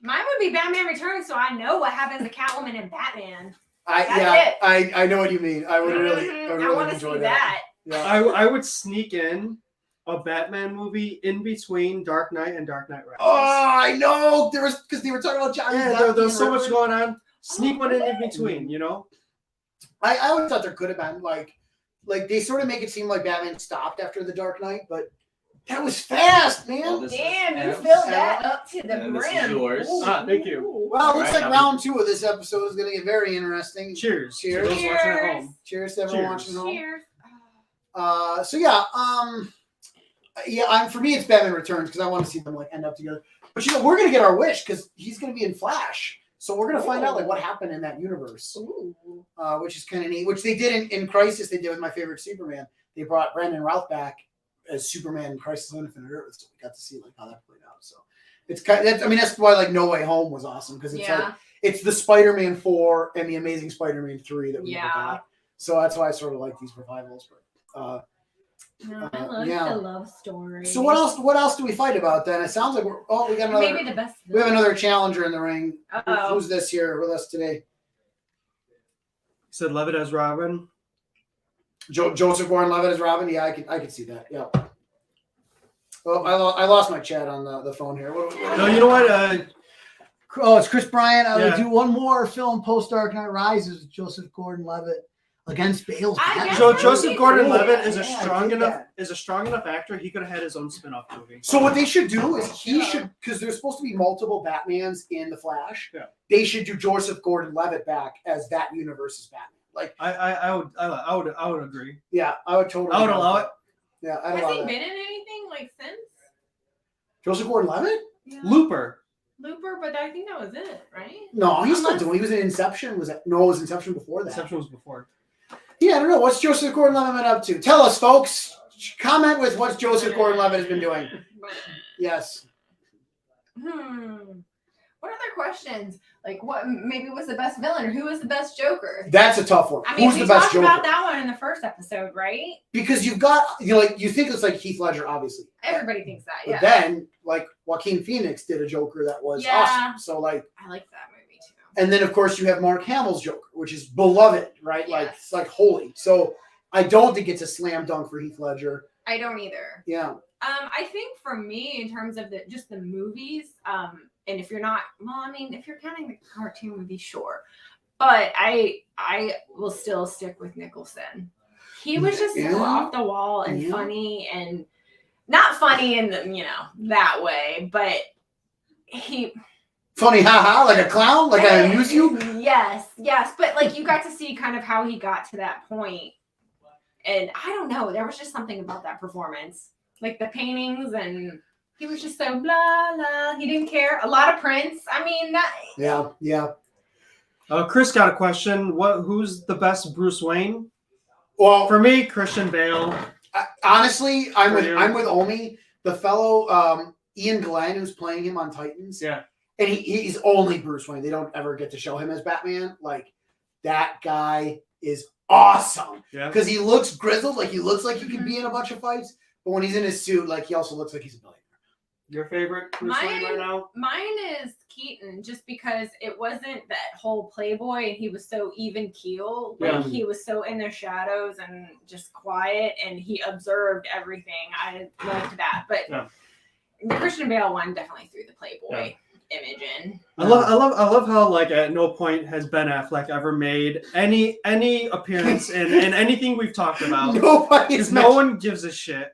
Mine would be Batman Returns, so I know what happens to Catwoman and Batman. I know what you mean. I would really, I want to enjoy see that. that. Yeah. I would sneak in a Batman movie in between Dark Knight and Dark Knight Rises. Oh, I know. There was because they were talking about Johnny. Yeah, Depp there's so being much Riddler. going on. Sneak one in between, you know? I always thought there could have been like they sort of make it seem like Batman stopped after the Dark Knight, but that was fast, man. Well, this Damn, you is filled Adam's. that up to the And this is brim. yours. Ooh. Thank you. Well, it looks Right, like now- round 2 of this episode is going to get very interesting. Cheers. Cheers. To those watching at home. Cheers to everyone Cheers. watching at home. Cheers. So yeah, for me it's Batman Returns because I want to see them like end up together. But we're gonna get our wish because he's gonna be in Flash, so we're gonna find out like what happened in that universe, Ooh. which is kind of neat. Which they did in Crisis. They did with my favorite Superman. They brought Brandon Routh back as Superman in Crisis on Infinite Earth, so we got to see like how that played out. So it's kind of, that's why like No Way Home was awesome because it's like it's the Spider-Man 4 and the Amazing Spider-Man 3 that we never got. So that's why I sort of like these revivals. But No, I love yeah. the love story. so what else? What else do we fight about then? It sounds like we got another. Maybe the best. We have another challenger in the ring. Uh-oh. Who's this here with us today? You said Levitt as Robin. Joseph Gordon-Levitt as Robin. Yeah, I can see that. Yeah. Well, I lost my chat on the phone here. No, you know what? Oh, it's Chris Bryant. I would Yeah. do one more film post Dark Knight Rises with Joseph Gordon-Levitt against Bale's. I Batman. guess So that would Joseph be Gordon-Levitt cool. is a Yeah, I strong dig enough that. actor. He could have had his own spin-off movie. So what they should do is because there's supposed to be multiple Batmans in the Flash. Yeah. They should do Joseph Gordon-Levitt back as that universe's Batman. Like, I would agree. yeah, I would totally. I would allow it. Yeah, I'd Has allow he that. been in anything like since? Joseph Gordon-Levitt? Yeah. Looper. Looper, but I think that was it, right? No, he's still Unless- doing. He was in Inception. It was Inception before that? Inception was before. Yeah, I don't know. What's Joseph Gordon-Levitt been up to? Tell us, folks. Comment with what Joseph Gordon-Levitt has been doing. Yes. What other questions? Like, what maybe was the best villain, or who was the best Joker? That's a tough one. I mean, Who's we the best talked Joker? about that one in the first episode, right? Because you've got, you think it's like Heath Ledger, obviously. Everybody thinks that, But yeah. then, like, Joaquin Phoenix did a Joker that was Yeah. awesome. So, like, I like that movie too. and then, of course, you have Mark Hamill's Joker, which is beloved, right? Like, Yes. it's like holy. So, I don't think it's a slam dunk for Heath Ledger. I don't either. Yeah. I think for me, in terms of just the movies, and if you're not, well, I mean, if you're counting the cartoon movie, sure, but I will still stick with Nicholson. He was just Yeah. so off the wall and Yeah. funny, and not funny in the that way, but he Funny, haha, like a clown, like I amuse you. Yes, but like you got to see kind of how he got to that point, and I don't know, there was just something about that performance, like the paintings, and he was just so blah blah. He didn't care. A lot of Prince. I mean, that. Yeah. Chris got a question. Who's the best Bruce Wayne? Well, For me, Christian Bale. honestly, I'm For you? with Omi, the fellow Ian Glenn who's playing him on Titans. Yeah. And he's only Bruce Wayne. They don't ever get to show him as Batman. Like, that guy is awesome. Yeah. Because he looks grizzled, like he looks like he could be in a bunch of fights. But when he's in his suit, like he also looks like he's a billionaire. Your favorite Bruce Wayne right now? Mine is Keaton, just because it wasn't that whole playboy, and he was so even keel. Like Yeah. he was so in the shadows and just quiet, and he observed everything. I liked that, but Yeah. the Christian Bale one definitely threw the playboy. Yeah. image in. I love how like at no point has Ben Affleck ever made any appearance in anything we've talked about. Nobody's No one gives a shit.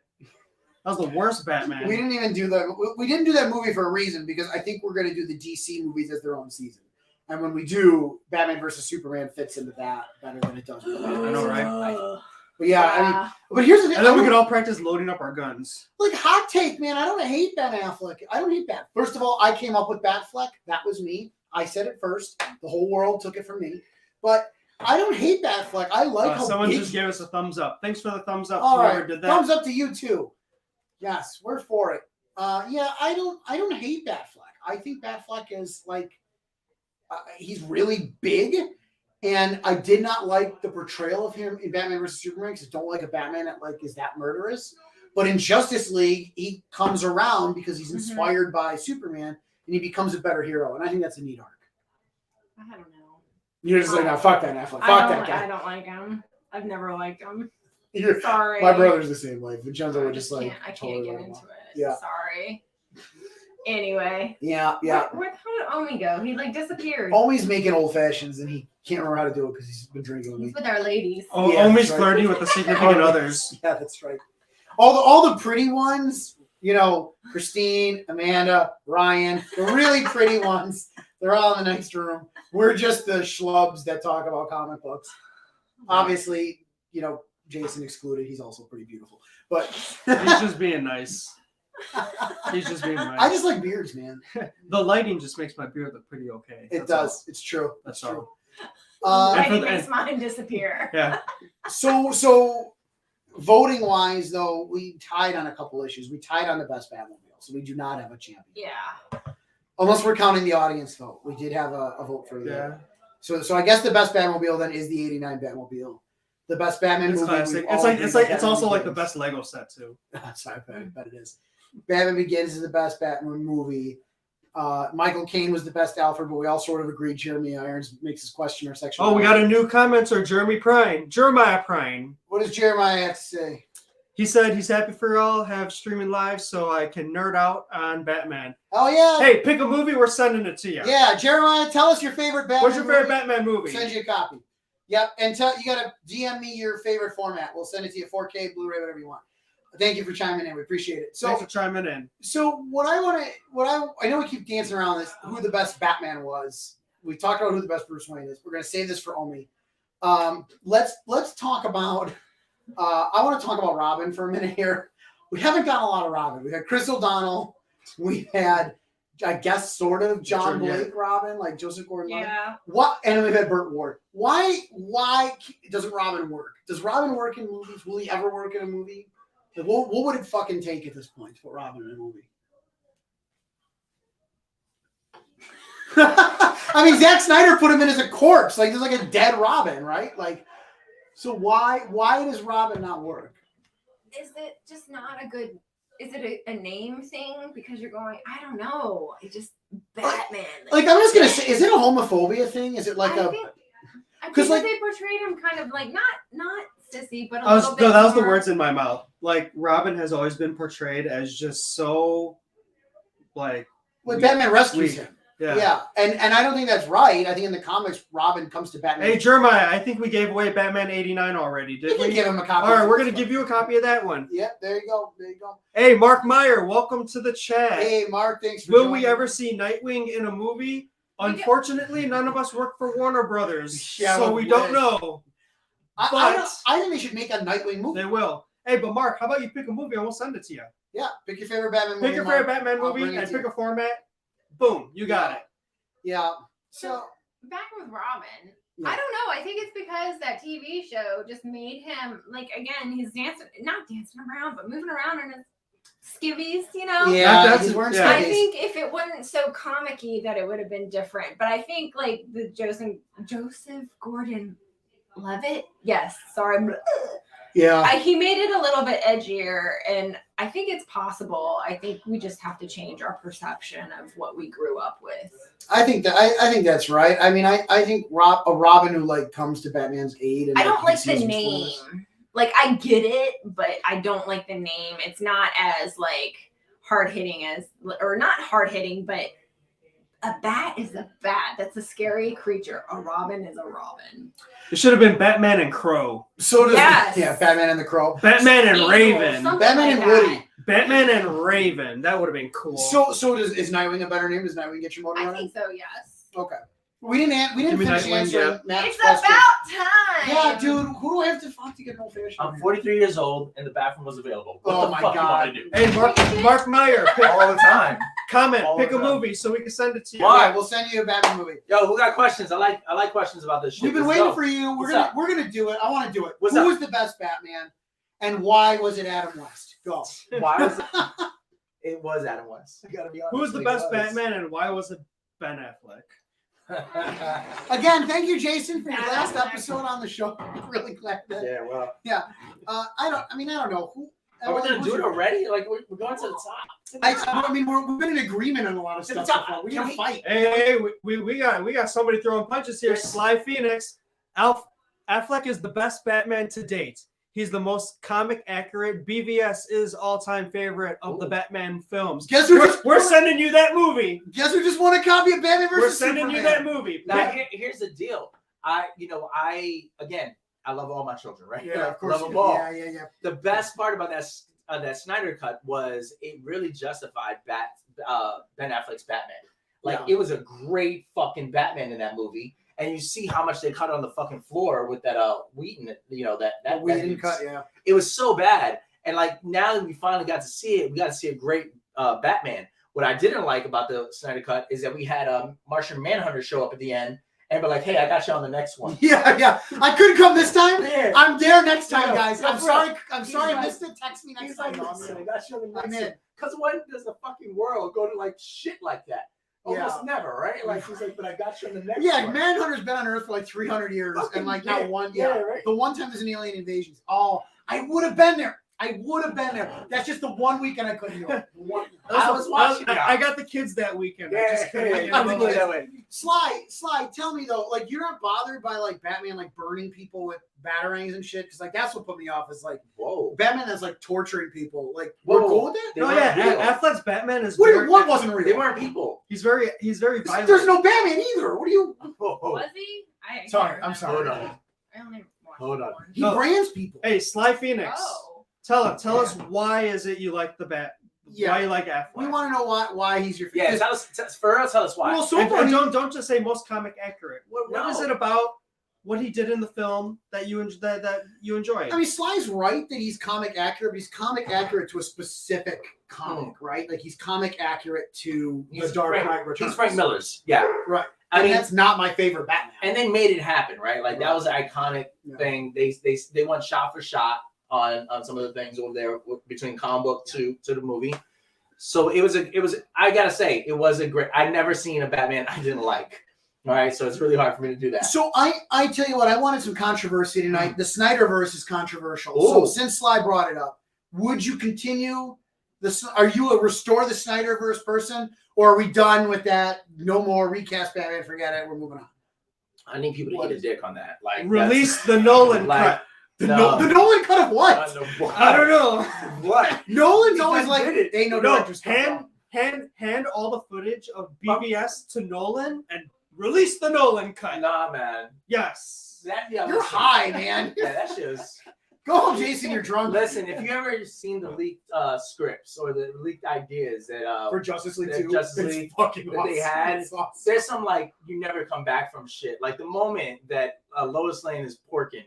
That was the worst Batman. We didn't even do that. We didn't do that movie for a reason because I think we're going to do the DC movies as their own season. And when we do, Batman versus Superman fits into that better than it does. I know, right? But yeah, I mean, but here's the thing. And then we could all practice loading up our guns. Like, hot take, man. I don't hate Ben Affleck. I don't hate Bat. First of all, I came up with Batfleck. That was me. I said it first. The whole world took it from me. But I don't hate Batfleck. I like how someone big... just gave us a thumbs up. Thanks for the thumbs up. All Whoever right, did that. thumbs up to you too. Yes, we're for it. Yeah, I don't hate Batfleck. I think Batfleck is like he's really big, and I did not like the portrayal of him in Batman vs Superman because I don't like a Batman that like is that murderous. But in Justice League, he comes around because he's inspired by Superman, and he becomes a better hero. And I think that's a neat arc. I don't know. You're just like, no, fuck that Affleck. Fuck that guy. I don't like him. I've never liked him. You're, Sorry. My brother's the same way. Vincenzo would just like. I can't get into it. Yeah. Sorry. Anyway. Yeah. How did Omi go? He like disappeared. Omi's making old fashions and he can't remember how to do it because he's been drinking with me. He's with our ladies. Oh, yeah, Omi's right. flirting with the significant others. Yeah, that's right. All the pretty ones, you know, Christine, Amanda, Ryan, the really pretty ones. They're all in the next room. We're just the schlubs that talk about comic books. Obviously, you know, Jason excluded. He's also pretty beautiful. But he's just being nice. He's just being nice. I just like beards, man. The lighting just makes my beard look pretty okay. It does. It's true. That's true. Lighting makes mine disappear. Yeah. So voting wise, though, we tied on a couple issues. We tied on the best Batmobile, so we do not have a champion. Yeah. Unless we're counting the audience vote. We did have a vote for that. So I guess the best Batmobile then is the '89 Batmobile. The best Batman movie. Classic. It's also like the best Lego set too. Sorry, I bet it is. Batman Begins is the best Batman movie. Michael Caine was the best Alfred, but we all sort of agreed Jeremy Irons makes us question our sexuality. Oh, we got a new commenter, Jeremiah Prine. What does Jeremiah have to say? He said he's happy for y'all have streaming live so I can nerd out on Batman. Oh, yeah. Hey, pick a movie. We're sending it to you. Yeah, Jeremiah, tell us your favorite Batman What's your favorite movie. Batman movie? Send you a copy. Yep, and you got to DM me your favorite format. We'll send it to you 4K, Blu-ray, whatever you want. Thank you for chiming in. We appreciate it. So, thanks for chiming in. So I know we keep dancing around this, who the best Batman was. We talked about who the best Bruce Wayne is. We're going to save this for Omi. Let's talk about, I want to talk about Robin for a minute here. We haven't gotten a lot of Robin. We had Chris O'Donnell. We had, I guess, sort of John Blake Robin, like Joseph Gordon-Levitt. Yeah. And we've had Burt Ward. Why doesn't Robin work? Does Robin work in movies? Will he ever work in a movie? Like, what would it fucking take at this point to put Robin in a movie? I mean, Zack Snyder put him in as a corpse. Like, there's like a dead Robin, right? Like, so why does Robin not work? Is it just not a good... Is it a name thing? Because you're going, I don't know. It just Batman. Like I'm just gonna say, is it a homophobia thing? Is it like I think like they portrayed him kind of like not sissy, but a little bit. No, that was the more... words in my mouth. Like Robin has always been portrayed as just so like when Batman rescues him. Yeah. And I don't think that's right. I think in the comics, Robin comes to Batman. Hey, Jeremiah, I think we gave away Batman '89 already, didn't we? Give him a copy. All right, we're going to give you a copy of that one. Yeah, there you go. Hey, Mark Meyer, welcome to the chat. Hey, Mark, thanks for Will we ever see Nightwing in a movie? Unfortunately, none of us work for Warner Brothers, so we don't know. I think they should make a Nightwing movie. They will. Hey, but Mark, how about you pick a movie and we'll send it to you? Yeah, pick your favorite Batman movie. Pick your favorite Batman movie and pick a format. Boom, you got it. Yeah. So back with Robin, yeah. I don't know. I think it's because that TV show just made him like again. He's not dancing around, but moving around in his skivvies. You know. Yeah, he's wearing skivvies. I think if it wasn't so comic-y, that it would have been different. But I think like the Joseph Gordon-Levitt. Yes. Sorry. Yeah. He made it a little bit edgier, and I think it's possible. I think we just have to change our perception of what we grew up with. I think that's right. I mean, I think a Robin who like comes to Batman's aid. And I don't like the name. Like I get it, but I don't like the name. It's not as like hard hitting as, or not hard hitting, but A bat is a bat. That's a scary creature. A robin is a robin. It should have been Batman and Crow. So does Yes. yeah, Batman and the Crow. Batman and Eagle, Raven. something Batman like and that. Woody. Batman and Raven. That would have been cool. So is Nightwing a better name? Does Nightwing get your motor I running? think so. Yes. Okay. We didn't Give me finish Nightwing, answering Matt's It's question. about time. Yeah, dude. Who do I have to fuck to get an old fashioned? I'm 43 years old and the bathroom was available. What Oh the my fuck God. you want to do? Hey, Mark Meyer, pick, All the time. comment, All pick the a time. movie so we can send it to you. Why? Yeah, we'll send you a Batman movie. Yo, who got questions? I like questions about this shit. We've been Let's waiting go. for you. What's up? We're gonna do it. I want to do it. What's Who up? was the best Batman, and why was it Adam West? Go. Why was it was Adam West. I gotta be honest. Who was the it best was. Batman and why was it Ben Affleck? Again, thank you, Jason, for your Adam last West. episode on the show. I'm really glad that. Yeah, well. I don't know who. Are we gonna do it already? Like we're going to the top. I mean, we've been in agreement on a lot of To the stuff. top. So far. We Can gotta we- fight. Hey, we got somebody throwing punches here. Yes. Sly Phoenix. Affleck is the best Batman to date. He's the most comic accurate. BVS is all-time favorite of the Ooh. Batman films. Guess who just We're sending you that movie. Guess who just won a copy of Batman We're versus sending Superman? you that movie. Now here's the deal. I love all my children, right? Yeah, of course. Love you them do. all. Yeah. The best part about that Snyder cut was it really justified Ben Affleck's Batman. Like Yeah. it was a great fucking Batman in that movie, and you see how much they cut on the fucking floor with that Wheaton. That We didn't dude's- cut. Yeah. It was so bad, and like now that we finally got to see it, we got to see a great Batman. What I didn't like about the Snyder cut is that we had Martian Manhunter show up at the end and be like, "Hey, I got you on the next one." Yeah. I couldn't come this time. Yeah. I'm there next time, Yeah, guys. yeah, I'm bro. sorry. I He's missed like- it. Text me next He's time. like, No, I'm "Listen, in. I got you on the I'm next in. one." Because when does the fucking world go to like shit like that? Almost never, right? Like he's like, "But I got you on the next Yeah, one." Manhunter's been on Earth for like 300 years, Fucking and like yeah. not one. Yeah, Yeah, right. the one time there's an alien invasion. Oh, I would have been there. That's just the one weekend I couldn't do it. I was watching. I got the kids that weekend. I just couldn't get I'm them the all. kid. that way. Sly, tell me though, like you're not bothered by like Batman like burning people with batarangs and shit? Because like that's what put me off. Is like Whoa. Batman that's like torturing people. Like Whoa. we're cool with that. They No, weren't yeah, real. Affleck's Batman is What wasn't real? They weren't people. He's very violent. There's no Batman either. What do you? Whoa. Was he? I can't Sorry, I'm remember. sorry. Hold on. I only watched Hold on. one. He No. brands people. Hey, Sly Phoenix. Oh. Tell us why is it you like the Bat? Yeah. Why you like Affleck? We want to know why he's your Yeah, favorite. tell us why. Well, so And far, don't just say most comic accurate. What No. is it about what he did in the film that you enjoy? I mean, Sly's right that he's comic accurate, but he's comic accurate to a specific comic, right? Like he's comic accurate to the Dark Knight Returns. He's Frank Miller's. Yeah. Right. I mean, that's not my favorite Batman. and they made it happen, right? Like that was an iconic Yeah. thing. They went shot for shot on some of the things over there between comic book to the movie. So it was I gotta say it was a great. I'd never seen a Batman I didn't like. All right, so it's really hard for me to do that. So I tell you what, I wanted some controversy tonight. The Snyderverse is controversial. Ooh. So since Sly brought it up, would you continue are you a restore the Snyderverse person, or are we done with that? No more recast Batman, forget it, we're moving on. I need people to eat a dick on that. Like Release the Nolan like, cut. The No. Nolan cut of what? I don't know. What? Nolan's He always just like, did it. ain't no No, director's cut. hand all the footage of BVS to Nolan and release the Nolan cut. Nah, man. Yes. You're high, man. Yeah, that shit was. Go home, Jason, you're drunk. Listen, if you ever seen the leaked scripts or the leaked ideas that For Justice League the 2, Justice it's League fucking that they awesome. had, It's awesome. there's some like you never come back from shit. Like the moment that Lois Lane is porking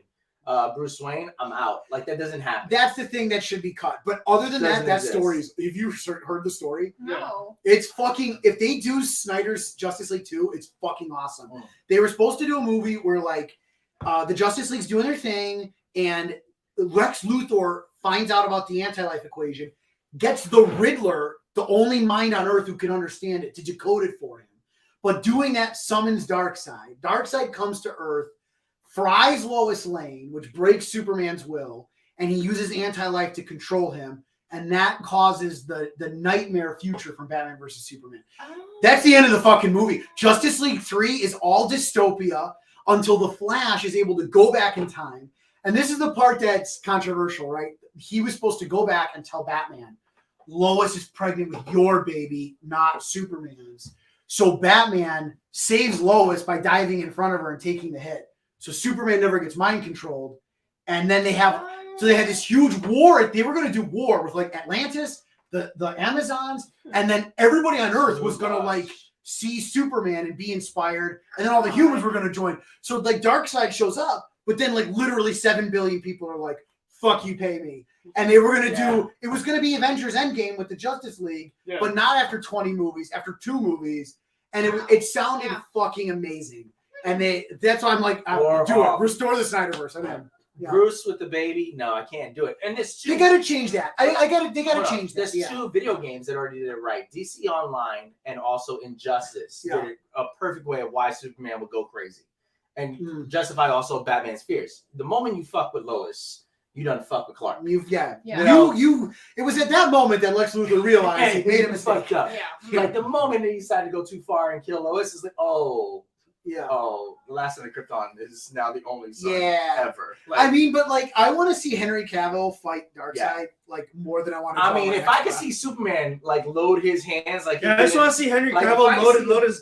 Bruce Wayne, I'm out. Like that doesn't happen. That's the thing that should be cut. But other than Doesn't that exist. story is, if you heard the story, No. it's fucking, if they do Snyder's Justice League 2, it's fucking awesome. Mm. They were supposed to do a movie where like the Justice League's doing their thing and Lex Luthor finds out about the anti-life equation, gets the Riddler, the only mind on Earth who can understand it, to decode it for him. But doing that summons Darkseid. Darkseid comes to Earth, fries Lois Lane, which breaks Superman's will, and he uses anti-life to control him, and that causes the nightmare future from Batman versus Superman. That's the end of the fucking movie. Justice League 3 is all dystopia until the Flash is able to go back in time. And this is the part that's controversial, right? He was supposed to go back and tell Batman, Lois is pregnant with your baby, not Superman's. So Batman saves Lois by diving in front of her and taking the hit. So Superman never gets mind controlled. And then they had this huge war. They were going to do war with like Atlantis, the Amazons, and then everybody on Earth was going to like see Superman and be inspired. And then all the humans were going to join. So like Darkseid shows up, but then like literally 7 billion people are like, fuck you, pay me. And they were going to do, it was going to be Avengers Endgame with the Justice League, but not after 20 movies, after 2 movies. And it sounded fucking amazing. And that's why I'm like, do it. Restore the Snyderverse. I mean, Bruce with the baby. No, I can't do it. And this they got to change that. They got to change that. There's 2 video games that already did it right. DC Online and also Injustice did it a perfect way of why Superman would go crazy. And justify also Batman's fears. The moment you fuck with Lois, you done fuck with Clark. You it was at that moment that Lex Luthor realized he made a mistake. Up. Like the moment that he decided to go too far and kill Lois is like, the last of the Krypton is now the only son ever. Like, I mean, but like, I want to see Henry Cavill fight Darkseid like more than I want to. I mean, if I could see Superman like load his hands, like I just want to see Henry Cavill load his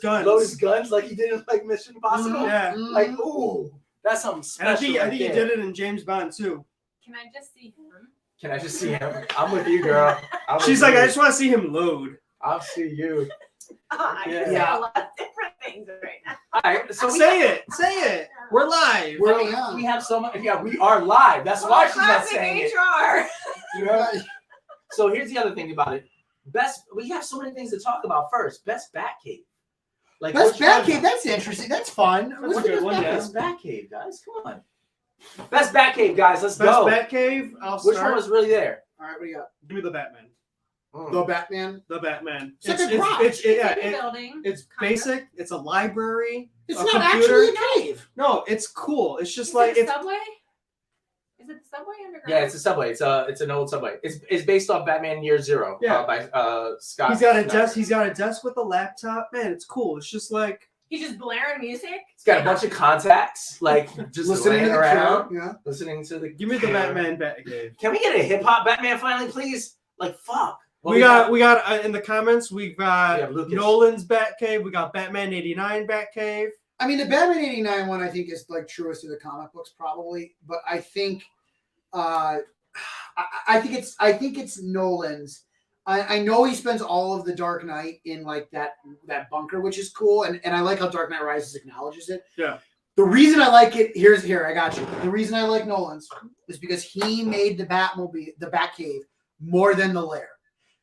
guns, like he did in like Mission Impossible. Like ooh, that's something special. And I think he did it in James Bond too. Can I just see him? Can I just see him? I'm with you, girl. She's like, I just want to see him load. I'll see you. I can say a lot of different things right now. All right, so say it. We're live. We have so much. Yeah, we are live. That's why she's not saying HR. it. So here's the other thing about it. We have so many things to talk about. First, best Batcave. Like best Batcave. That's interesting. That's fun. That's a good one. Best Batcave, guys. Come on. Best Batcave, guys. Let's go. Best Batcave. Which one was really there? All right, what do you got? Give me the Batman. The Batman. The Batman. It's It's basic. It's a library. It's not actually a cave. No, it's cool. It's just it's subway. Is it the subway underground? Yeah, it's a subway. It's an old subway. It's based off Batman Year Zero. By Scott. He's got a desk. He's got a desk with a laptop. Man, it's cool. It's just like he's just blaring music. He's got a bunch of contacts, like just listening around. Listening to the. Give me the Batman Batcave. Can we get a hip hop Batman finally, please? Like fuck. We got in the comments. We got Nolan's Batcave. We got Batman '89 Batcave. I mean, the Batman '89 one I think is like truest to the comic books probably, but I think it's Nolan's. I know he spends all of the Dark Knight in like that bunker, which is cool, and I like how Dark Knight Rises acknowledges it. Yeah. The reason I like it here I got you. The reason I like Nolan's is because he made the Batmobile, the Batcave, more than the lair.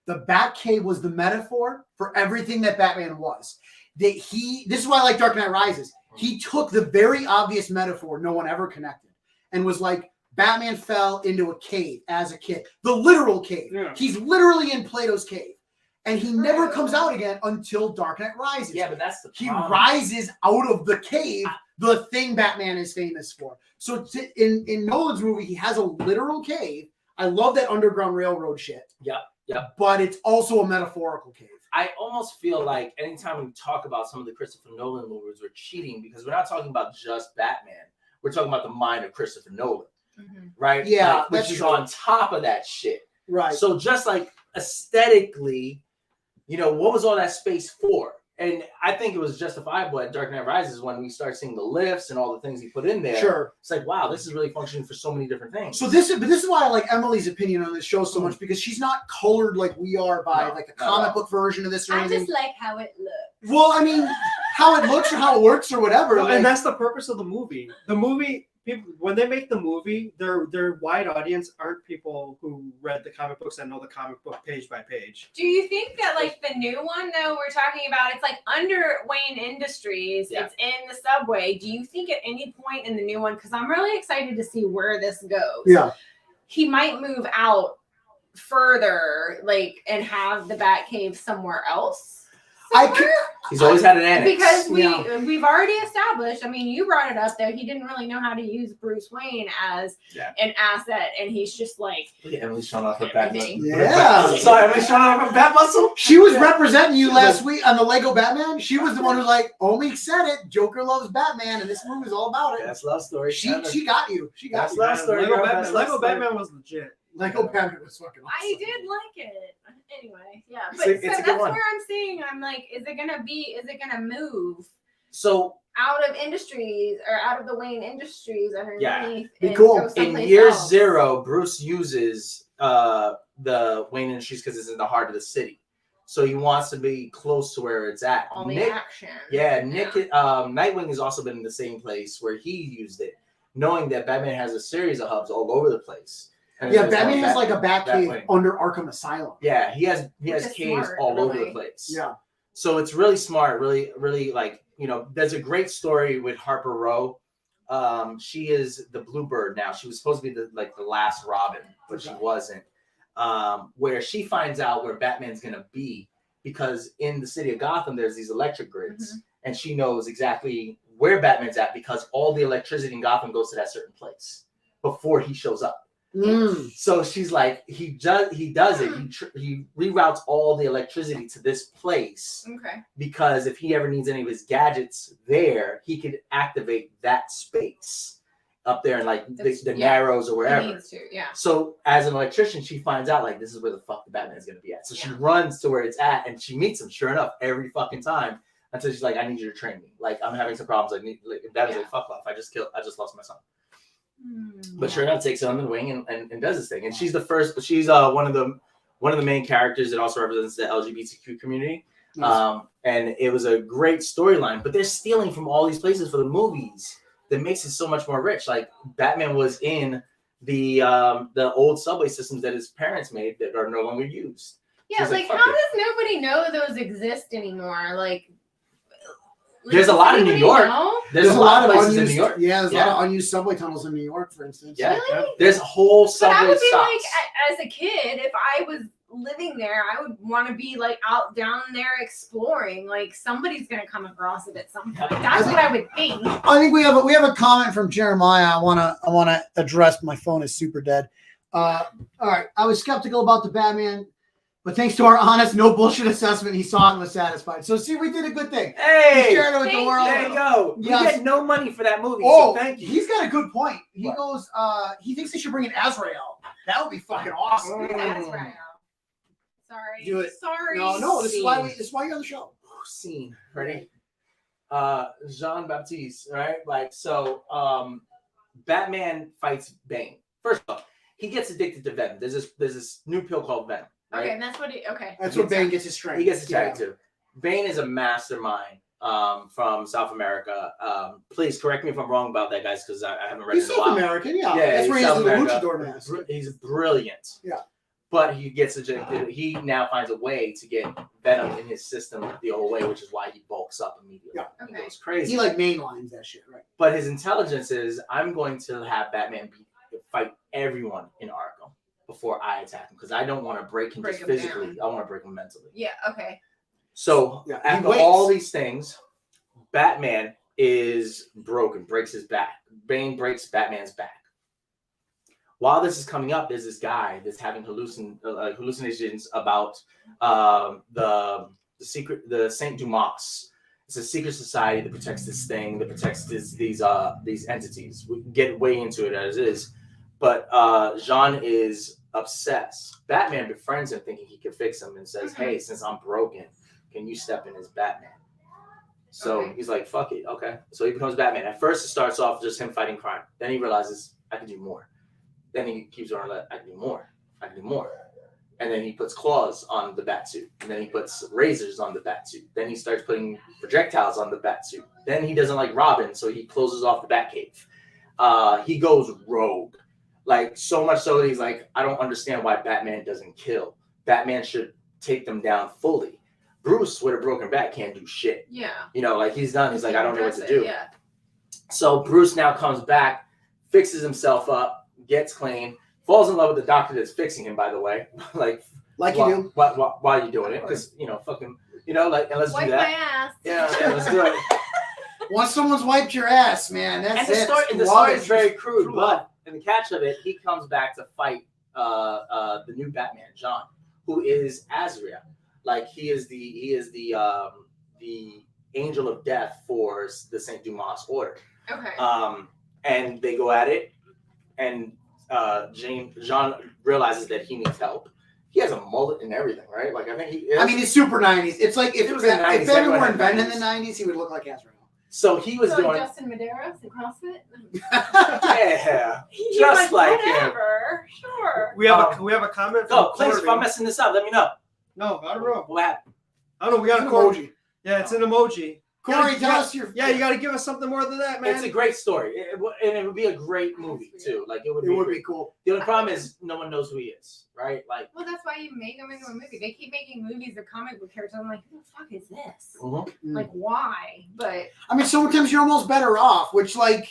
The Batcave was the metaphor for everything that Batman was. This is why I like Dark Knight Rises. He took the very obvious metaphor no one ever connected and was like, Batman fell into a cave as a kid. The literal cave. Yeah. He's literally in Plato's cave. And he never comes out again until Dark Knight Rises. Yeah, but that's the problem. He rises out of the cave, the thing Batman is famous for. So in Nolan's movie, he has a literal cave. I love that Underground Railroad shit. Yep. But it's also a metaphorical cave. I almost feel like anytime we talk about some of the Christopher Nolan movies, we're cheating because we're not talking about just Batman. We're talking about the mind of Christopher Nolan, right? Yeah, which is on top of that shit. Right. So just like aesthetically, what was all that space for? And I think it was justifiable at Dark Knight Rises when we start seeing the lifts and all the things he put in there. Sure. It's like, wow, this is really functioning for so many different things. So this is why I like Emily's opinion on this show so much, because she's not colored like we are by like the comic book version of this or anything. I just like how it looks. Well, I mean, how it looks or how it works or whatever. And that's the purpose of the movie. The movie, people, when they make the movie, their wide audience aren't people who read the comic books and know the comic book page by page. Do you think that like the new one though we're talking about, it's like under Wayne Industries, it's in the subway. Do you think at any point in the new one, because I'm really excited to see where this goes. Yeah. He might move out further, like, and have the Batcave somewhere else. He's always had an annex. Because we've already established, I mean, you brought it up though, he didn't really know how to use Bruce Wayne as an asset, and he's just like, look at Emily showing off her bat muscle. Yeah. Sorry, Emily showing off her bat muscle? She was representing you last week on the Lego Batman. She was the one who's like, Omi said it, Joker loves Batman, and this movie is all about it. That's love story. She got you. She got you. Love story. Lego Batman was legit. Lego Batman was fucking awesome. I did like it. Anyway, yeah. But It's a so good that's one. where I'm saying, I'm like, is it gonna move So out of industries or out of the Wayne Industries underneath? Be and cool. go in someplace year else? 0, Bruce uses the Wayne Industries because it's in the heart of the city. So he wants to be close to where it's at. All the Nick, action. Nightwing has also been in the same place where he used it, knowing that Batman has a series of hubs all over the place. And Yeah, there's Batman one has like a Batcave Batwing. under Arkham Asylum. Yeah, he has Which is caves smart, all over really. the place. Yeah. So it's really smart, really like, there's a great story with Harper Row. She is the Bluebird now. She was supposed to be the last Robin, but she wasn't. Where she finds out where Batman's gonna be, because in the city of Gotham there's these electric grids, and she knows exactly where Batman's at because all the electricity in Gotham goes to that certain place before he shows up. So she's like, he does it. He reroutes all the electricity to this place Okay. because if he ever needs any of his gadgets there, he could activate that space up there in like the Narrows or wherever. He needs to, yeah. So as an electrician, she finds out like this is where the fuck the Batman's gonna be at. So she runs to where it's at and she meets him. Sure enough, every fucking time until she's like, I need you to train me. Like I'm having some problems. Like Batman's like, fuck off. I just lost my son. But sure enough, takes it under the wing and does this thing. And she's the first. She's one of the main characters that also represents the LGBTQ community. And it was a great storyline. But they're stealing from all these places for the movies. That makes it so much more rich. Like Batman was in the old subway systems that his parents made that are no longer used. Yeah, So like how does nobody know those exist anymore? Like there's a lot in New York. Know? There's a lot of places unused, in New York. Yeah, there's a lot of unused subway tunnels in New York, for instance. Yeah, Really? there's whole But subway I would be stops. like, as a kid, if I was living there, I would want to be like out down there exploring. Like somebody's gonna come across it at some point. That's what I would think. I think we have a comment from Jeremiah. I wanna address. My phone is super dead. All right. I was skeptical about the Batman, but thanks to our honest, no bullshit assessment, he saw it and was satisfied. So see, we did a good thing. Hey, We shared it with the world. there you go. Yes. We get no money for that movie. Oh, So thank you. He's got a good point. He What? goes, he thinks they should bring in Azrael. That would be fucking awesome. That's right. Sorry. Do it. Sorry. No, this is why you're on the show. Scene. Ready? Jean Baptiste, right? Like, so Batman fights Bane. First of all, he gets addicted to venom. There's this new pill called venom. Right? Okay, and that's what he. Okay. That's where Bane gets his strength. He gets attacked too. Bane is a mastermind from South America. Please correct me if I'm wrong about that, guys, because I haven't read He's it in a while. South American, yeah. Yeah, That's he's where he has South the America. luchador mask. He's brilliant. Yeah. But he gets addicted. He now finds a way to get venom in his system the old way, which is why he bulks up immediately. Yeah. He Okay. goes crazy. He like mainlines that shit, right? But his intelligence is, I'm going to have Batman fight everyone in Arkham before I attack him because I don't want to break him Break just him physically. I want to break him mentally. Yeah. Okay. So Yeah, he after waits. all these things, Batman is broken, breaks his back. Bane breaks Batman's back. While this is coming up, there's this guy that's having hallucinations about the Saint Dumas. It's a secret society that protects this thing, that protects these entities. We can get way into it as is, but Jean is obsessed. Batman befriends him, thinking he can fix him, and says, "Hey, since I'm broken, can you step in as Batman?" So he's like, "Fuck it, okay." So he becomes Batman. At first, it starts off just him fighting crime. Then he realizes I can do more. Then he keeps on like, I can do more. I can do more. And then he puts claws on the Batsuit. And then he puts razors on the Batsuit. Then he starts putting projectiles on the Batsuit. Then he doesn't like Robin, so he closes off the Batcave. He goes rogue. Like, so much so that he's like, I don't understand why Batman doesn't kill. Batman should take them down fully. Bruce, with a broken back, can't do shit. Yeah. You know, like, he's done. He's like, I don't know what to Address do. it, Yeah. So Bruce now comes back, fixes himself up, gets clean, falls in love with the doctor that's fixing him, by the way. like you do. Why are you doing it? Because, fucking, and let's Wipe do my that. ass. Yeah, let's do it. Once someone's wiped your ass, man, that's And it. the story is very crude, but in the catch of it, he comes back to fight the new Batman, John, who is Azrael. Like, he is the angel of death for the Saint Dumas order. Okay. And they go at it, and Jean realizes that he needs help. He has a mullet and everything, right? Like I think he is. I mean, it's super 90s. It's like if It was the 90s, Batman everyone were had invented in 90s. the 90s, he would look like Azrael. So he was So doing, like Justin Medeiros and CrossFit. yeah, He's just like him. whatever. Sure. We have a comment. Go, from please. If I'm Corey. messing this up, let me know. No, I don't know. What happened? I don't know. We got It's a an Corey. emoji. Yeah, it's an emoji. Corey, tell us your. Yeah, you got to give us something more than that, man. It's a great story, and it would be a great movie too. Like it would It be. would great. be cool. The only problem is no one knows who he is, right? Like. Well, that's why you make them into a movie. They keep making movies of comic book characters. I'm like, who the fuck is this? Like, why? But I mean, sometimes you're almost better off, which, like,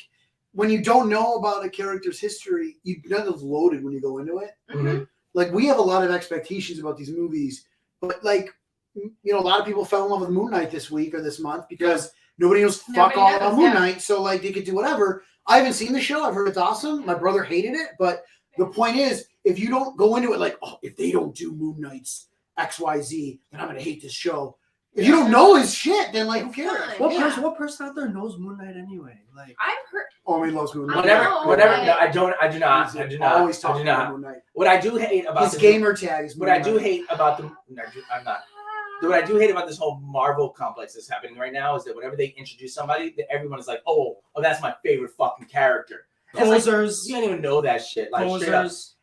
when you don't know about a character's history, you kind of loaded when you go into it. Mhm. Like, we have a lot of expectations about these movies, but, like, you know, a lot of people fell in love with Moon Knight this week or this month because nobody knows fuck Nobody all knows, about Moon yeah. Knight, so, like, they could do whatever. I haven't seen the show. I've heard it's awesome. My brother hated it, but the point is, if you don't go into it like, oh, if they don't do Moon Knight's XYZ, then I'm going to hate this show. If you don't know his shit, then, like, who It's cares? fun. Yeah. What person out there knows Moon Knight anyway? Like, I've heard. Oh, he loves Moon Knight. Whatever. know, Whatever. but- No, I do not. He's I do not. always I talking do about not. Moon Knight. What I do hate about His gamer tag is What Moon I do Knight. hate about the. No, I'm not. What I do hate about this whole Marvel complex that's happening right now is that whenever they introduce somebody, that everyone is like, oh, that's my favorite fucking character. It's like, posers, you don't even know that shit. Like straight up. posers.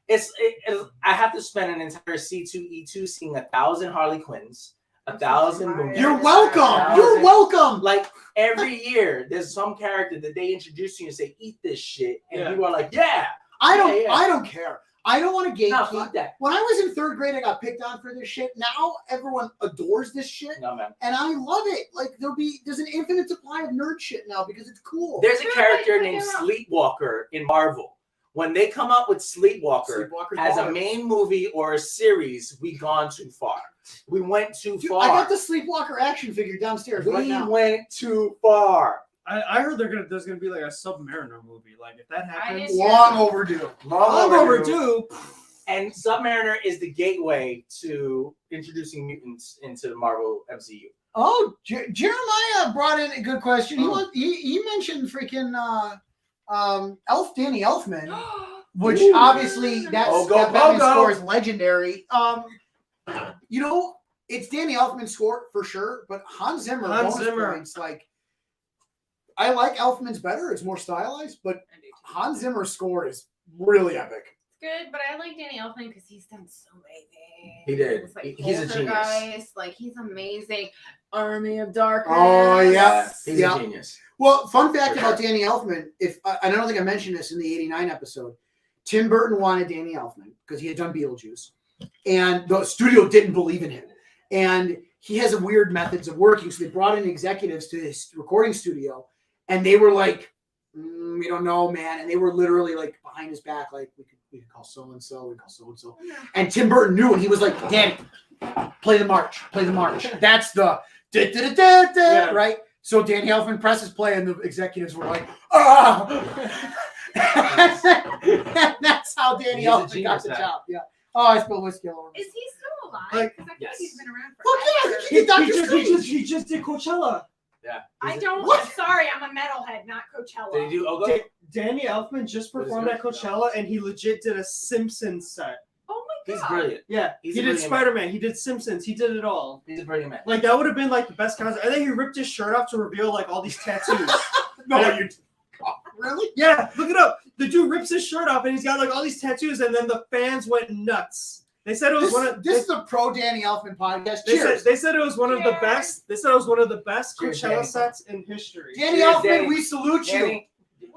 I have to spend an entire C2E2 seeing 1,000 Harley Quinns, 1,000 Moon Knights. You're welcome. You're welcome. Like every year, there's some character that they introduce to you and say, "Eat this shit," and Yeah. people are like, "Yeah." I don't. Yeah, yeah. I don't care. I don't want to No, gatekeep. fuck that. When I was in third grade, I got picked on for this shit. Now everyone adores this shit, No man. and I love it. Like there's an infinite supply of nerd shit now because it's cool. There's a Sure, character but named you're wrong. Sleepwalker in Marvel. When they come up with Sleepwalker Sleepwalker's as a baller. main movie or a series, we gone too far. We went too Dude, far. I got the Sleepwalker action figure downstairs right we now. went too far. I heard there's gonna be like a Submariner movie. Like if that happens, didn't- Long overdue. long overdue. And Submariner is the gateway to introducing mutants into the Marvel MCU. Oh, Jeremiah brought in a good question. Oh. He mentioned freaking Danny Elfman. Which Ooh. obviously that Batman Pogo. score is legendary. You know, it's Danny Elfman's score for sure, but Hans Zimmer, Hans bonus Zimmer. points, like I like Elfman's better. It's more stylized, but Hans Zimmer's score is really epic. Good, but I like Danny Elfman because he's done so many things. He did. It's like He's a genius. Poltergeist, like he's amazing. Army of Darkness. Oh, yeah. He's Yeah. a genius. Well, fun fact For about sure. Danny Elfman, I don't think I mentioned this in the '89 episode. Tim Burton wanted Danny Elfman because he had done Beetlejuice, and the studio didn't believe in him. And he has a weird methods of working, so they brought in executives to his recording studio, and they were like, "We don't know, man." And they were literally like behind his back, like we could call so and so, we call so and so. And Tim Burton knew, and he was like, "Danny, play the march, play the march." That's the Yeah. right. So Danny Elfman presses play, and the executives were like, "Ah!" And that's how Danny He's a Elfman got genius, the man. job. Yeah. Oh, I spilled whiskey all over. Is he still alive? Like, Because I feel yes. like he's been around for. Fuck yeah, I think he did Dr. He just did Coachella. Yeah. I don't. What? I'm sorry, I'm a metalhead, not Coachella. Did he do Ogo? Danny Elfman just What is performed it? at Coachella, and he legit did a Simpsons set. Oh my He's god. brilliant. Yeah, He's he a did brilliant man. Spider-Man. He did Simpsons. He did it all. He's a brilliant man. Like that would have been like the best concert. I think he ripped his shirt off to reveal like all these tattoos. No, Yeah. you really? Yeah, look it up. The dude rips his shirt off, and he's got like all these tattoos, and then the fans went nuts. They said it was This, one of this is a pro Danny Elfman podcast. they Cheers. said it was one of the Cheers. best. They said it was one of the best Cheers, Coachella Danny. sets in history. Danny Cheers, Elfman, Danny. we salute you. Danny,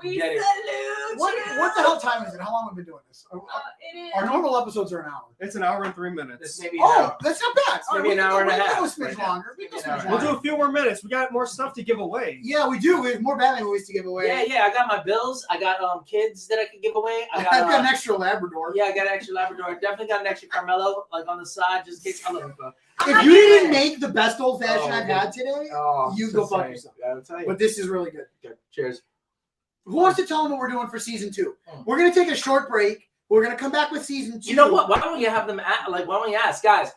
We get it. salute What you. the hell time is it? How long have we been doing this? It is. Our normal episodes are an hour. It's an hour and 3 This minutes. may be Oh, that's not bad. All maybe we an can hour go- and a we can half go a smidge right now. longer. We can Maybe go an a smidge hour. We'll do longer. a few more minutes. We got more stuff to give away. Yeah, we do. We have more Batman movies to give away. Yeah. I got my bills. I got kids that I could give away. I I've got, got an extra Labrador. yeah, I got an extra Labrador. I definitely got an extra Carmelo, like on the side, just in case. I love him, bro. If you didn't make the best old fashioned Oh, I've man. had today, Oh, you so go fuck sorry. yourself. I'll tell you. But this is really good. Good. Cheers. Who wants to tell them what we're doing for season 2? Mm. We're gonna take a short break. We're gonna come back with season 2. You know what? Why don't you have them why don't we ask, guys?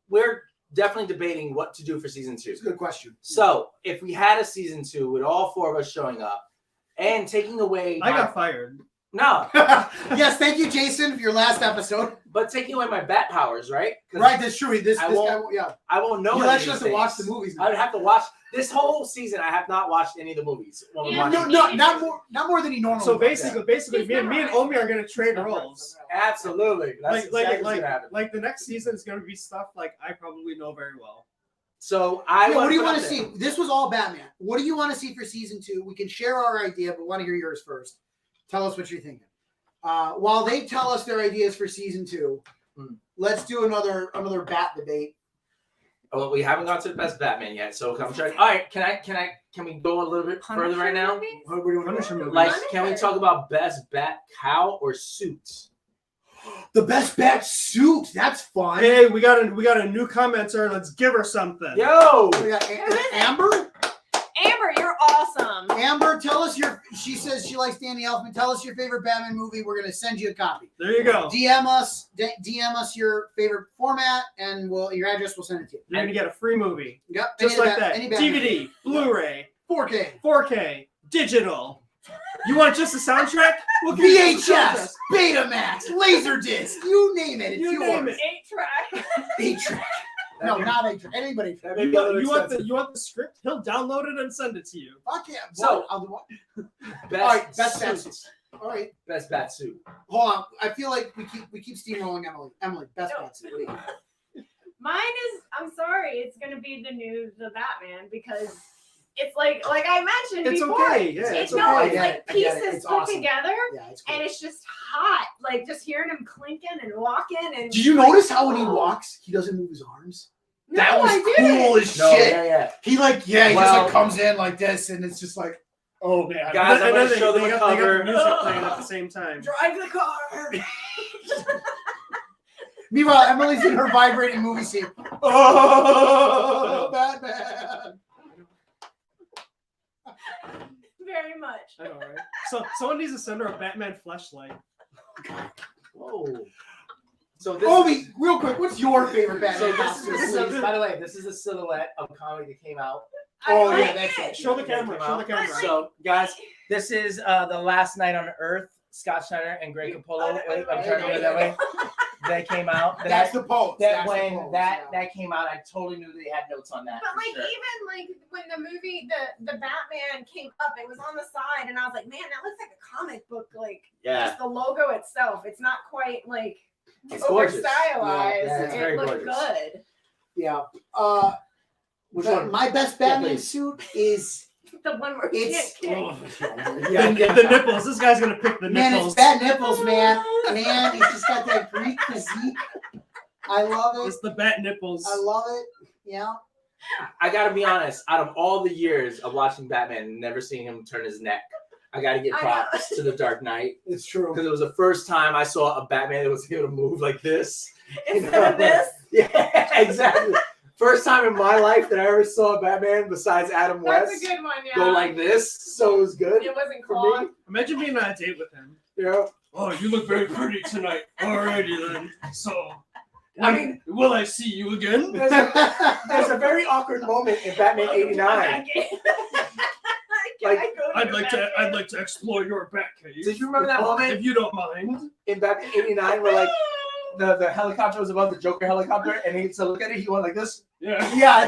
We're definitely debating what to do for season 2. It's a good question. So if we had a season 2 with all 4 of us showing up and taking away, I got fired. No, Yes, thank you, Jason, for your last episode. but taking away my bat powers, right? 'Cause Right, that's true. This I guy, won't- yeah. I won't know. You any of actually have these to watch the things. movies I now. would have to watch this whole season. I have not watched any of the movies. When we're Yeah, watching. Not more than he normally. So does. basically, me and Omi are gonna trade roles. Absolutely. That's exactly what's gonna happen. Like the next season is gonna be stuff like I probably know very well. So I. What do you want put to out there- see? This was all Batman. What do you want to see for season 2? We can share our idea, but we want to hear yours first. Tell us what you're thinking. While they tell us their ideas for season 2, let's do another Bat debate. Well, we haven't got to the best Batman yet, so I'm trying. All right, can we go a little bit further right now? Movies? What do you want Punisher to movie. Like, can we talk about best Bat cow or suit? The best Bat suit. That's fun. Hey, we got a new commenter. Let's give her something. Yo, We got Amber. Amber, you're awesome. Amber, tell us she says she likes Danny Elfman. Tell us your favorite Batman movie. We're going to send you a copy. There you go. DM us your favorite format, and your address. We'll send it to you. You're gonna get a free movie, Yep, just like that. Any Batman DVD, Blu-ray, 4K, 4K, digital. You want just a soundtrack? We'll give you just a VHS, Betamax, Laserdisc, you name it. It's You yours. name it. 8-track. 8-track. No, not 8-track. Anybody. That may be a little You want expensive. the script? He'll download it and send it to you. Fuck yeah. So- I'll do what? Best All right, best suit. Bat. All right, Best Bat suit. hold on. I feel like we keep steamrolling Emily. Emily, best No. Bat. What do you got? Mine is, I'm sorry, it's gonna be the Batman because it's like I mentioned It's before. okay. Yeah, It's it's no, okay. it's I like get it, I get it. pieces It's put awesome. together, Yeah, it's cool. and it's just hot. Like just hearing him clinking and walking and. Did you notice how when he walks, he doesn't move his arms? No, That was I didn't. cool as No, shit. yeah. He he just Well- like comes in like this, and it's just like, oh man. Guys, I'm And gonna then show them they a got cover. the music playing at the same time. Drive the car. Meanwhile, Emily's in her vibrating movie scene. Oh, Batman. Very much. I know, right? So someone needs to send her a Batman fleshlight. Whoa. So this. Obi, real quick, what's your favorite So Batman this is the costume? silhouette, by the way, this is a silhouette of a comic that came out. Oh, I yeah, like that's it. it. Show the camera. Show the But, camera. like, So, guys, this is The Last Night on Earth. Scott Schneider and Greg Capullo. Wait, I'm turning over that way. They came out. That's the pose. That That's the when pose, that yeah. that came out, I totally knew they had notes on that. But for like sure. even like when the movie the Batman came up, it was on the side, and I was like, man, that looks like a comic book. Like Yeah. just the logo itself, it's not quite like It's over gorgeous. stylized. Yeah, it's very it looked gorgeous. good. Yeah. Which one? My best Yeah, Batman please. suit is The one where he it's can't kick. The nipples. This guy's gonna pick the man, nipples. it's Bat Nipples, man. Man, he's just got that Greek physique. I love it. It's the bat nipples. I love it. Yeah. I gotta be honest. Out of all the years of watching Batman, and never seeing him turn his neck, I gotta give I props to The Dark Knight It's true. because it was the first time I saw a Batman that was able to move like this. Instead of this, Yeah, exactly. First time in my life that I ever saw a Batman besides Adam that's West a good one. Yeah. go like this. So it was good it wasn't for claw. me. Imagine being on a date with him. Yeah. Oh, you look very pretty tonight. Alrighty then. So, I mean, will I see you again? there's a very awkward moment in Batman '89. Like, I'd like to explore your bat cave. Did you remember that moment If you don't mind. in Batman '89 where like the helicopter was above the Joker helicopter and he to look at it, he went like this. Yeah. yeah,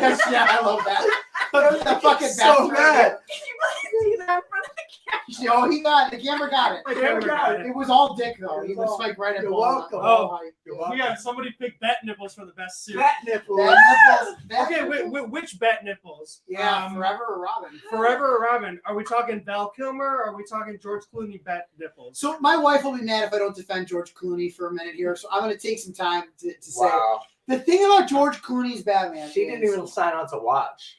I love that. The fucking So Batman. mad. Can you see that from the Oh, he got it. The camera got it. The camera got It was all dick though. He was like right at You're ball. welcome. Oh. You're We got somebody pick bat nipples for the best suit. Bat nipple. Bat nipples. Bat Okay, nipples. which bat nipples? Yeah, Forever or Robin. Forever or Robin? Are we talking Val Kilmer or are we talking George Clooney bat nipples? So my wife will be mad if I don't defend George Clooney for a minute here. So I'm going to take some time to say Wow. the thing about George Clooney's Batman. She didn't is- even sign on to watch.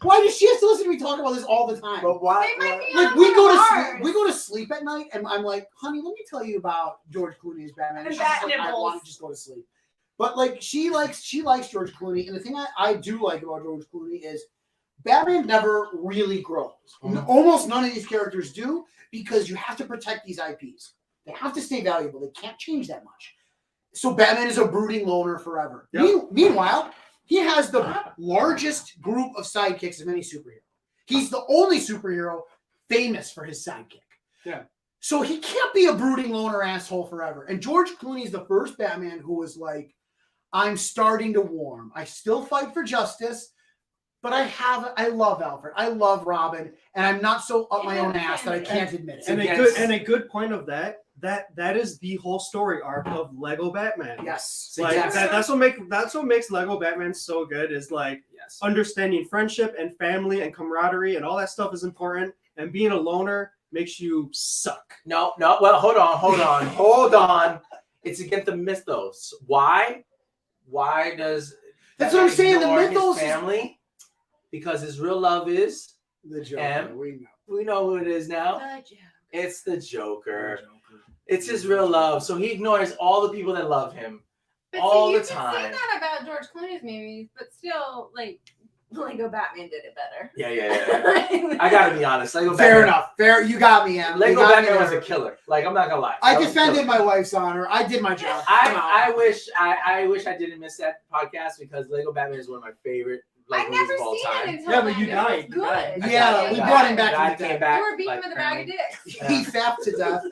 Why does she have to listen to me talk about this all the time? But why? They might be Like on we go to Mars. sleep, we go to sleep at night, and I'm like, honey, let me tell you about George Clooney's Batman. And she's just bat like, I nipples. want to just go to sleep. But like she likes George Clooney, and the thing I do like about George Clooney is Batman never really grows. Almost none of these characters do because you have to protect these IPs. They have to stay valuable. They can't change that much. So Batman is a brooding loner forever. Yep. Meanwhile, he has the largest group of sidekicks of any superhero. He's the only superhero famous for his sidekick. Yeah. So he can't be a brooding loner asshole forever. And George Clooney's the first Batman who was like, I'm starting to warm. I still fight for justice, but I love Alfred. I love Robin, and I'm not so up my own ass that I can't admit it. And a good point of that is the whole story arc of Lego Batman. Yes. Like Exactly. that's what makes Lego Batman so good is like Yes. understanding friendship and family and camaraderie and all that stuff is important. And being a loner makes you suck. No. Well, hold on. It's against the mythos. Why? Why does That's what I'm saying. The ignore his mythos is family? Because his real love is the Joker. M. We know. we know who it is now. It's the Joker. It's his real love. So he ignores all the people that love him But all see, the time. You can say that about George Clooney's movies, but still, like, Lego Batman did it better. Yeah. I gotta be honest. Lego Fair Batman, enough. Fair. You got me, Em. Lego You got me Batman was there. a killer. Like, I'm not gonna lie. I That was a defended killer. my wife's honor. I did my job. I wish I didn't miss that podcast because Lego Batman is one of my favorite I've movies never of all seen time. it until Yeah, but you it died. was You good. died. Yeah, we brought him back God from the came dead. back. You were beating like, with a bag of dicks. He fapped to death.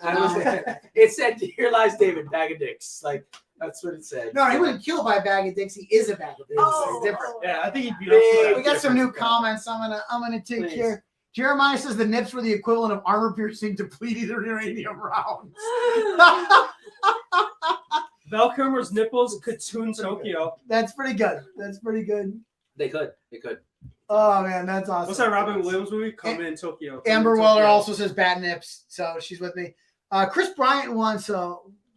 It said, "Here lies David, bag of dicks." Like that's what it said. No, he wasn't killed by a bag of dicks. He is a bag of dicks. Oh, It's different. Yeah, I think he'd beat up for that. We got some new difference. comments. I'm gonna take Please. care. Jeremiah says the nips were the equivalent of armor-piercing depleted uranium rounds. Val Kilmer's nipples could tune Tokyo. That's pretty good. That's pretty good. They could. Oh man, that's awesome. What's that Robin Williams movie? Coming in Tokyo. Amber Coming in Weller Tokyo. also says bat nips, so she's with me. Chris Bryant wants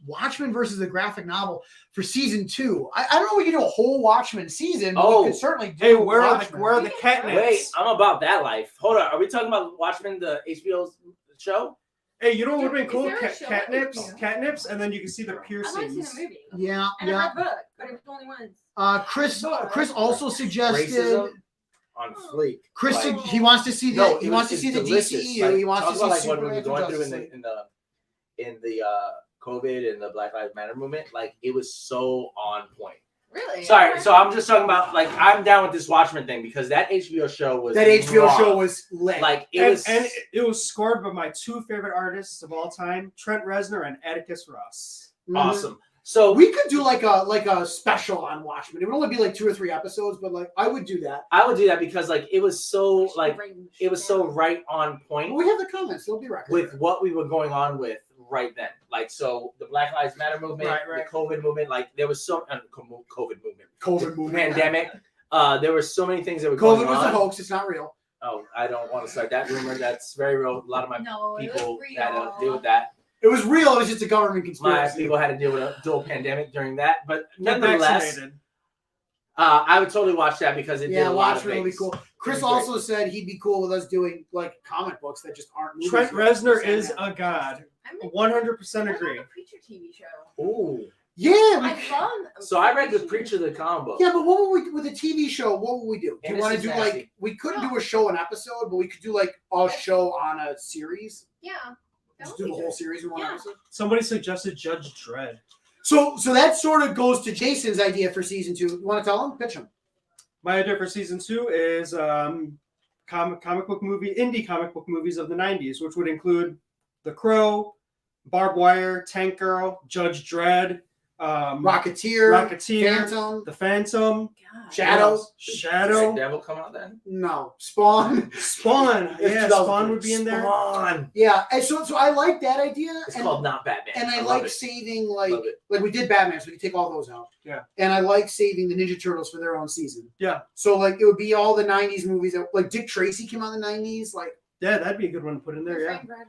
Watchmen versus the graphic novel for season 2. I don't know if we can do a whole Watchmen season, but Oh. we could certainly do Hey, where are Watchmen. the catnips? Wait, I'm about that life. Hold on. Are we talking about Watchmen, the HBO show? Hey, you know what would have been Is cool? there a show on Catnips, HBO? catnips, and then you can see the I've only seen piercings. the movie. Yeah, And I yeah. read the book, but it was only once. Chris also suggested Racism on fleek. Chris Like, he wants to see the no, he wants to see the delicious. DCEU. Like, He wants talk to see about, like, what we Superman were going through Justice League. in the COVID and the Black Lives Matter movement. Like it was so on point. Really? Sorry, so I'm just talking about like I'm down with this Watchmen thing because that HBO show was That HBO raw. show was lit. like it And, was and it was scored by my two favorite artists of all time, Trent Reznor and Atticus Ross. Mhm. awesome. So We could do like a special on Watchmen. It would only be like 2 or 3 episodes, but like I would do that. I would do that because like it was so like it was so right on point We have the comments. They'll be records. with what we were going on with right then. Like so the Black Lives Matter movement, Right. the COVID movement, like there was so COVID movement. COVID movement. Pandemic. There were so many things that were COVID going was a on. hoax. It's not real. Oh, I don't want to start that rumor. That's very real. A lot of my No, it was people real. had to deal with that. It was real. It was just a government My conspiracy. people had to deal with a dual pandemic during that. But Get nonetheless, vaccinated. I would totally watch that because it did Yeah, a lot of Watchmen will be things. cool. Chris It'd be great. also said he'd be cool with us doing like comic books that just aren't movies. Trent Reznor is a god. I'm 100% I agree. love the Preacher TV show. Ooh. Yeah, I we- love. So I read the Preacher the comic book. yeah, but what would we with a TV show? What would we do? Do you want to Innocent do like Nasty. we couldn't do a show an episode, but we could do like a show on a series. Yeah. that Just would do the be whole good. series in one Yeah. episode. Somebody suggested Judge Dredd. So that sort of goes to Jason's idea for season 2. You want to tell him? Pitch him. My idea for season 2 is comic book movie, indie comic book movies of the 90s, which would include The Crow, Barbed Wire, Tank Girl, Judge Dredd, Rocketeer, Phantom, The Phantom, God. Shadow. Does Shadow, Devil come out then? No, Spawn. Spawn. It's Yeah, 2003. Spawn would be in there. Spawn. Yeah, and so I like that idea. It's and, called Not Batman. and I love like it. saving Love it. like we did Batman, so we can take all those out. Yeah. And I like saving the Ninja Turtles for their own season. Yeah. So like it would be all the 90s movies that like Dick Tracy came out in the 90s. Like Yeah, that'd be a good one to put in there. Yeah. Frank Rabbit.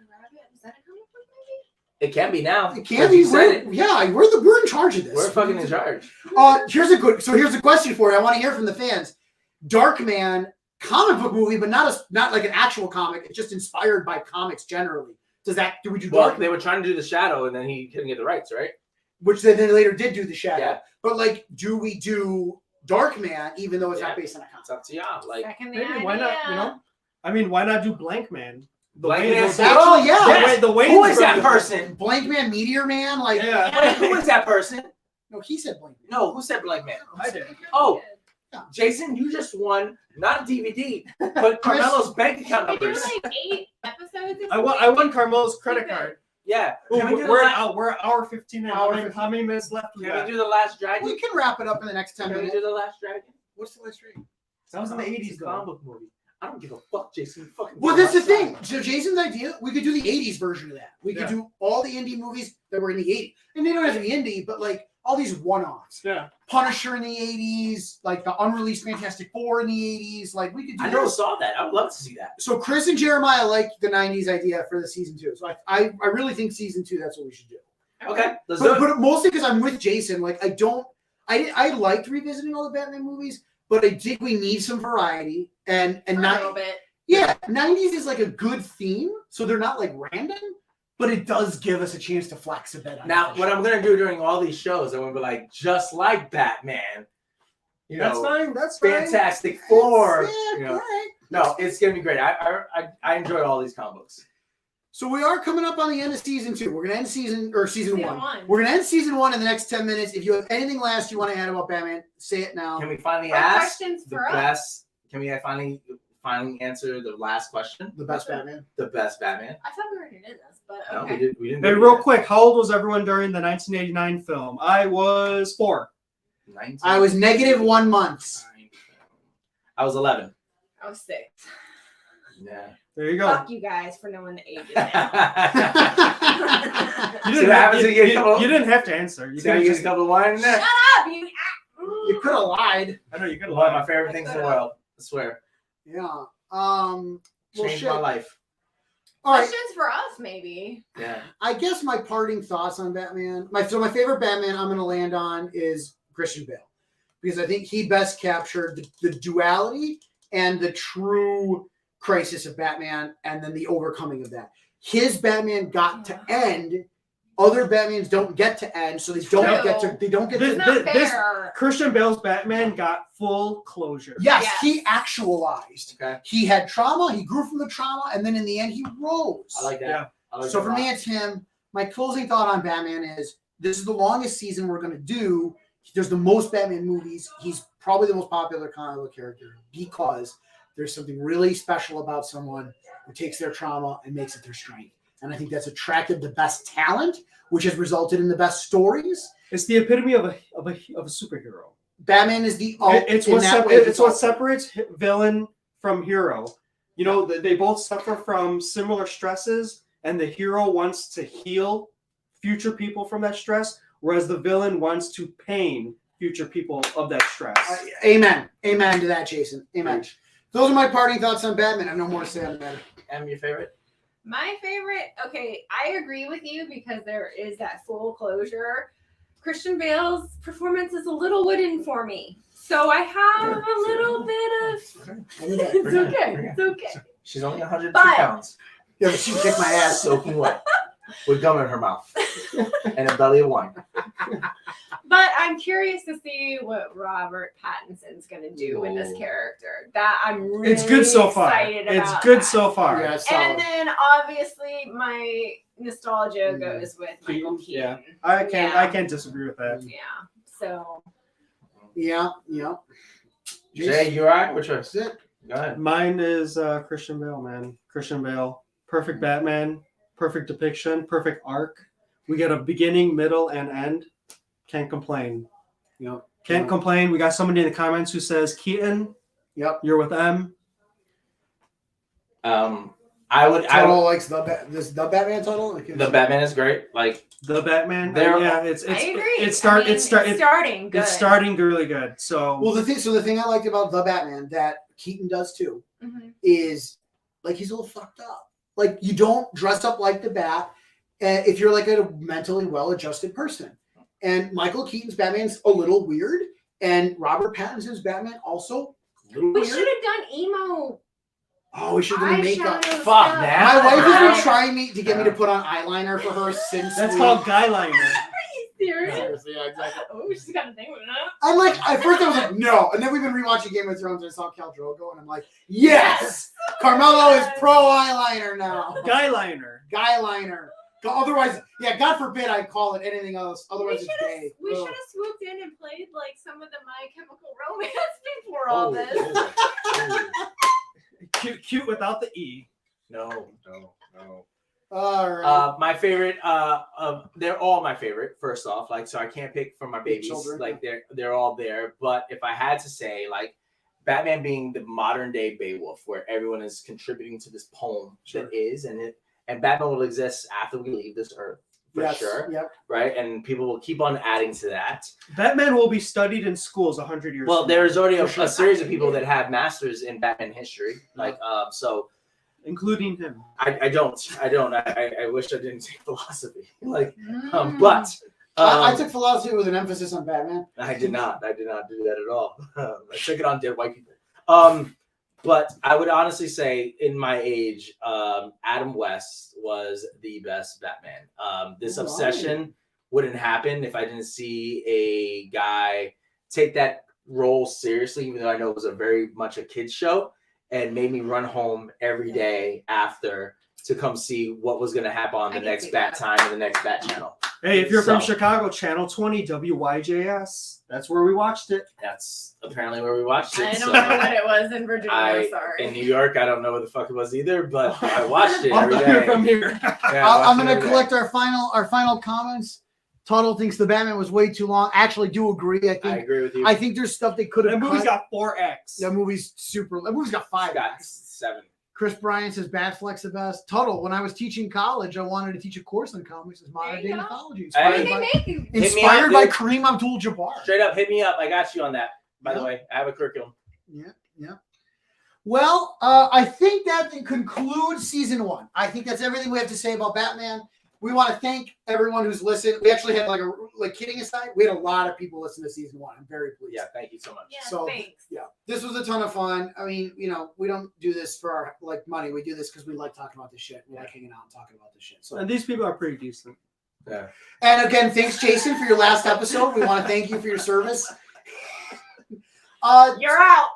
Is that a comic book movie? It can be now. it can be You said it. yeah, we're in charge of this. We're fucking in charge. Here's a question for you. I want to hear from the fans. Darkman, comic book movie, but not like an actual comic. It's just inspired by comics generally. Do we do Well, Darkman? they were trying to do the Shadow, and then he couldn't get the rights, right? Which they then later did do the Shadow. Yeah. But like, do we do Darkman even though it's not Yeah. based on a comic? It's up to y'all. Like Second Maybe idea. why not? You know, I mean, why not do Blank Man? Blank Wayne- Man's Actually, yeah. Yes. The Wayne Who is that brothers. person? Blank Man, Meteor Man, like Yeah. Wait, who is that person? no, he said Blank Man. No, who said Blank Man? I did. Oh, Jason, you just won not a DVD, but Carmelo's bank account We do numbers. like 8 episodes. this I week. won Carmelo's credit card. Yeah. Ooh, Can we do we're the at hour 15 and Hour how many minutes left? Can we do the last dragon? We can wrap it up in the next 10 Can we minutes. do the last dragon? What's the last rating? That was in the It's 80s a though. comic book movie. I don't give a fuck, Jason. You fucking. Well, do that's the my thing. side. So Jason's idea, we could do the 80s version of that. We could Yeah. do all the indie movies that were in the 80s. And they don't have to be indie, but like all these one-offs. Yeah. Punisher in the 80s, like the unreleased Fantastic Four in the 80s. Like we could do I never this. saw that. I would love to see that. So Chris and Jeremiah like the 90s idea for the season 2. So I really think season 2, that's what we should do. Okay, let's do it. But mostly because I'm with Jason. Like I liked revisiting all the Batman movies, but I think we need some variety and For a not little bit. yeah, 90s is like a good theme, so they're not like random, but it does give us a chance to flex a bit. Now, what I'm gonna do during all these shows, I'm gonna be like, just like Batman. You know, That's fine. That's fine. Fantastic Four. Yeah, you know. all right. No, it's gonna be great. I enjoy all these comic books. So we are coming up on the end of season 2. We're gonna end season one. Season 1. We're gonna end season 1 in the next 10 minutes. If you have anything last you want to add about Batman, say it now. Can we finally Or ask questions the for us? best? Can we finally answer the last question? The best Batman. The best Batman. I thought we already did this, but No, okay. we didn't. Hey, do real that. quick, how old was everyone during the 1989 film? I was 4. 19. I was negative 1 month. I was 11. I was 6. Yeah. There you go. Fuck you guys for knowing the ages now. You See what happens when you get a couple- you didn't have to answer. You So you could get a just. couple of wine in there. Shut up, you. You could have lied. I know you could. One of my favorite things in the world. I swear. Yeah. Well, Changed shit. my life. All right. Questions for us, maybe. Yeah. I guess my parting thoughts on Batman. My favorite Batman I'm going to land on is Christian Bale, because I think he best captured the duality and the true crisis of Batman, and then the overcoming of that. His Batman got to end. Other Batmans don't get to end, so they don't True. get to. They don't get This- It's to. not this- fair. Christian Bale's Batman got full closure. Yes, Yes. he actualized. Okay. He had trauma. He grew from the trauma, and then in the end, he rose. I like that. Yeah. I like So that for a lot. me, it's him. My closing thought on Batman is this is the longest season we're going to do. There's the most Batman movies. He's probably the most popular comic book character because there's something really special about someone who takes their trauma and makes it their strength. And I think that's attracted the best talent, which has resulted in the best stories. It's the epitome of a superhero. Batman is the It's in what that way, it's what ultimate. separates villain from hero. You know, they both suffer from similar stresses, and the hero wants to heal future people from that stress, whereas the villain wants to pain future people of that stress. Amen. Amen to that, Jason. Amen. Those are my parting thoughts on Batman. I have no more to say on the matter. Em, your favorite? My favorite, okay, I agree with you because there is that full closure. Christian Bale's performance is a little wooden for me. So I have a little bit of. It's okay. It's okay. She's only 102 But- pounds. Yeah, but she kicked my ass. Soaking wet. With gum in her mouth. And a belly of wine. But I'm curious to see what Robert Pattinson's going to do with this Ooh. character. That I'm really It's good so far. excited It's about good that. so far. Yeah, it's solid. And then obviously my nostalgia goes with Michael Keaton. Yeah. I can't disagree with that. Yeah. So Yeah. Jay, you all right? Which one? That's it. Go ahead. Mine is Christian Bale, man. Christian Bale, perfect Batman, perfect depiction, perfect arc. We get a beginning, middle, and end. Can't complain. Yep. Can't complain. We got somebody in the comments who says, Keaton, Yep. you're with M. I would. Total likes the Batman title. Like, The Batman is great. Like, The Batman. There- yeah, it's I agree. It's starting good. It's starting really good. So well, the thing I liked about the Batman that Keaton does too Mhm. is like he's a little fucked up. Like you don't dress up like the Bat if you're like a mentally well-adjusted person. And Michael Keaton's Batman's a little weird, and Robert Pattinson's Batman also a little We weird. should have done emo Oh, we should have done makeup. eyeshadow Fuck stuff. that. My wife has Wow. been trying to get me to put on eyeliner for her since that's we- called guy liner. Are you serious? Seriously, yeah, exactly. Oh, she's got a thing with that. I'm like, at first I was like, no. And then we've been rewatching Game of Thrones and I saw Khal Drogo and I'm like, yes! Carmelo is pro eyeliner now. Guy liner. Guy liner. Otherwise, yeah, God forbid I call it anything else. Otherwise, it's gay. We should Ugh. have swooped in and played like some of the My Chemical Romance before all this. Cute without the E. No. All right. My favorite, they're all my favorite. First off, like, so I can't pick from my babies. Children, Like, they're all there. But if I had to say, like, Batman being the modern day Beowulf, where everyone is contributing to this poem that is, and Batman will exist after we leave this earth for sure. Yep. Right, and people will keep on adding to that. Batman will be studied in schools 100 years. Well, from now. there's already a series of people that have masters in Batman history, like so. Including him. I don't. I wish I didn't take philosophy. Like, but I took philosophy with an emphasis on Batman. I did not do that at all. I took it on dead white people. But I would honestly say, in my age, Adam West was the best Batman. This obsession wouldn't happen if I didn't see a guy take that role seriously, even though I know it was very much a kid's show, and made me run home every day after to come see what was going to happen on the next Bat Time and the next Bat Channel. Hey, if you're from Chicago, Channel 20, WYJS. That's where we watched it. That's apparently where we watched it. I don't know what it was in Virginia. Sorry. In New York, I don't know what the fuck it was either, but I watched it every day. From here. I'm going to collect our final comments. Tuttle thinks the Batman was way too long. Actually, do agree. I agree with you. I think there's stuff they could have. That movie's got 4X. That movie's got 5. Got 7. Chris Bryan says Batfleck's the best. Tuttle, when I was teaching college, I wanted to teach a course on comics as modern day mythology. Inspired by Kareem Abdul-Jabbar. Straight up, hit me up. I got you on that. By the way, I have a curriculum. Yeah. Well, I think that concludes season 1. I think that's everything we have to say about Batman. We want to thank everyone who's listened. We actually had kidding aside, we had a lot of people listen to season 1. I'm very pleased. Yeah, thank you so much. Yeah, thanks. Yeah, this was a ton of fun. I mean, we don't do this for our money. We do this because we like talking about this shit. We like hanging out and talking about this shit. So, and these people are pretty decent. Yeah. And again, thanks, Jason, for your last episode. We want to thank you for your service. You're out.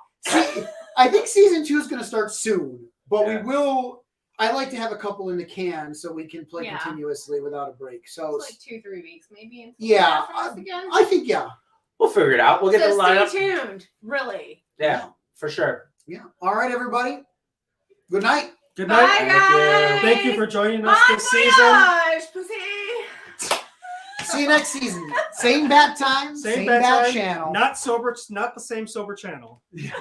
I think season 2 is going to start soon, but we will. I like to have a couple in the can so we can play continuously without a break. So it's 2-3 weeks, maybe. I think we'll figure it out. We'll get the lineup. Stay tuned. Really. Yeah, for sure. Yeah. All right, everybody. Good night. Good night. Bye, guys. Thank you for joining us this season. See you next season. Same bat time. Same bat channel. Not sober. Not the same sober channel. Yeah.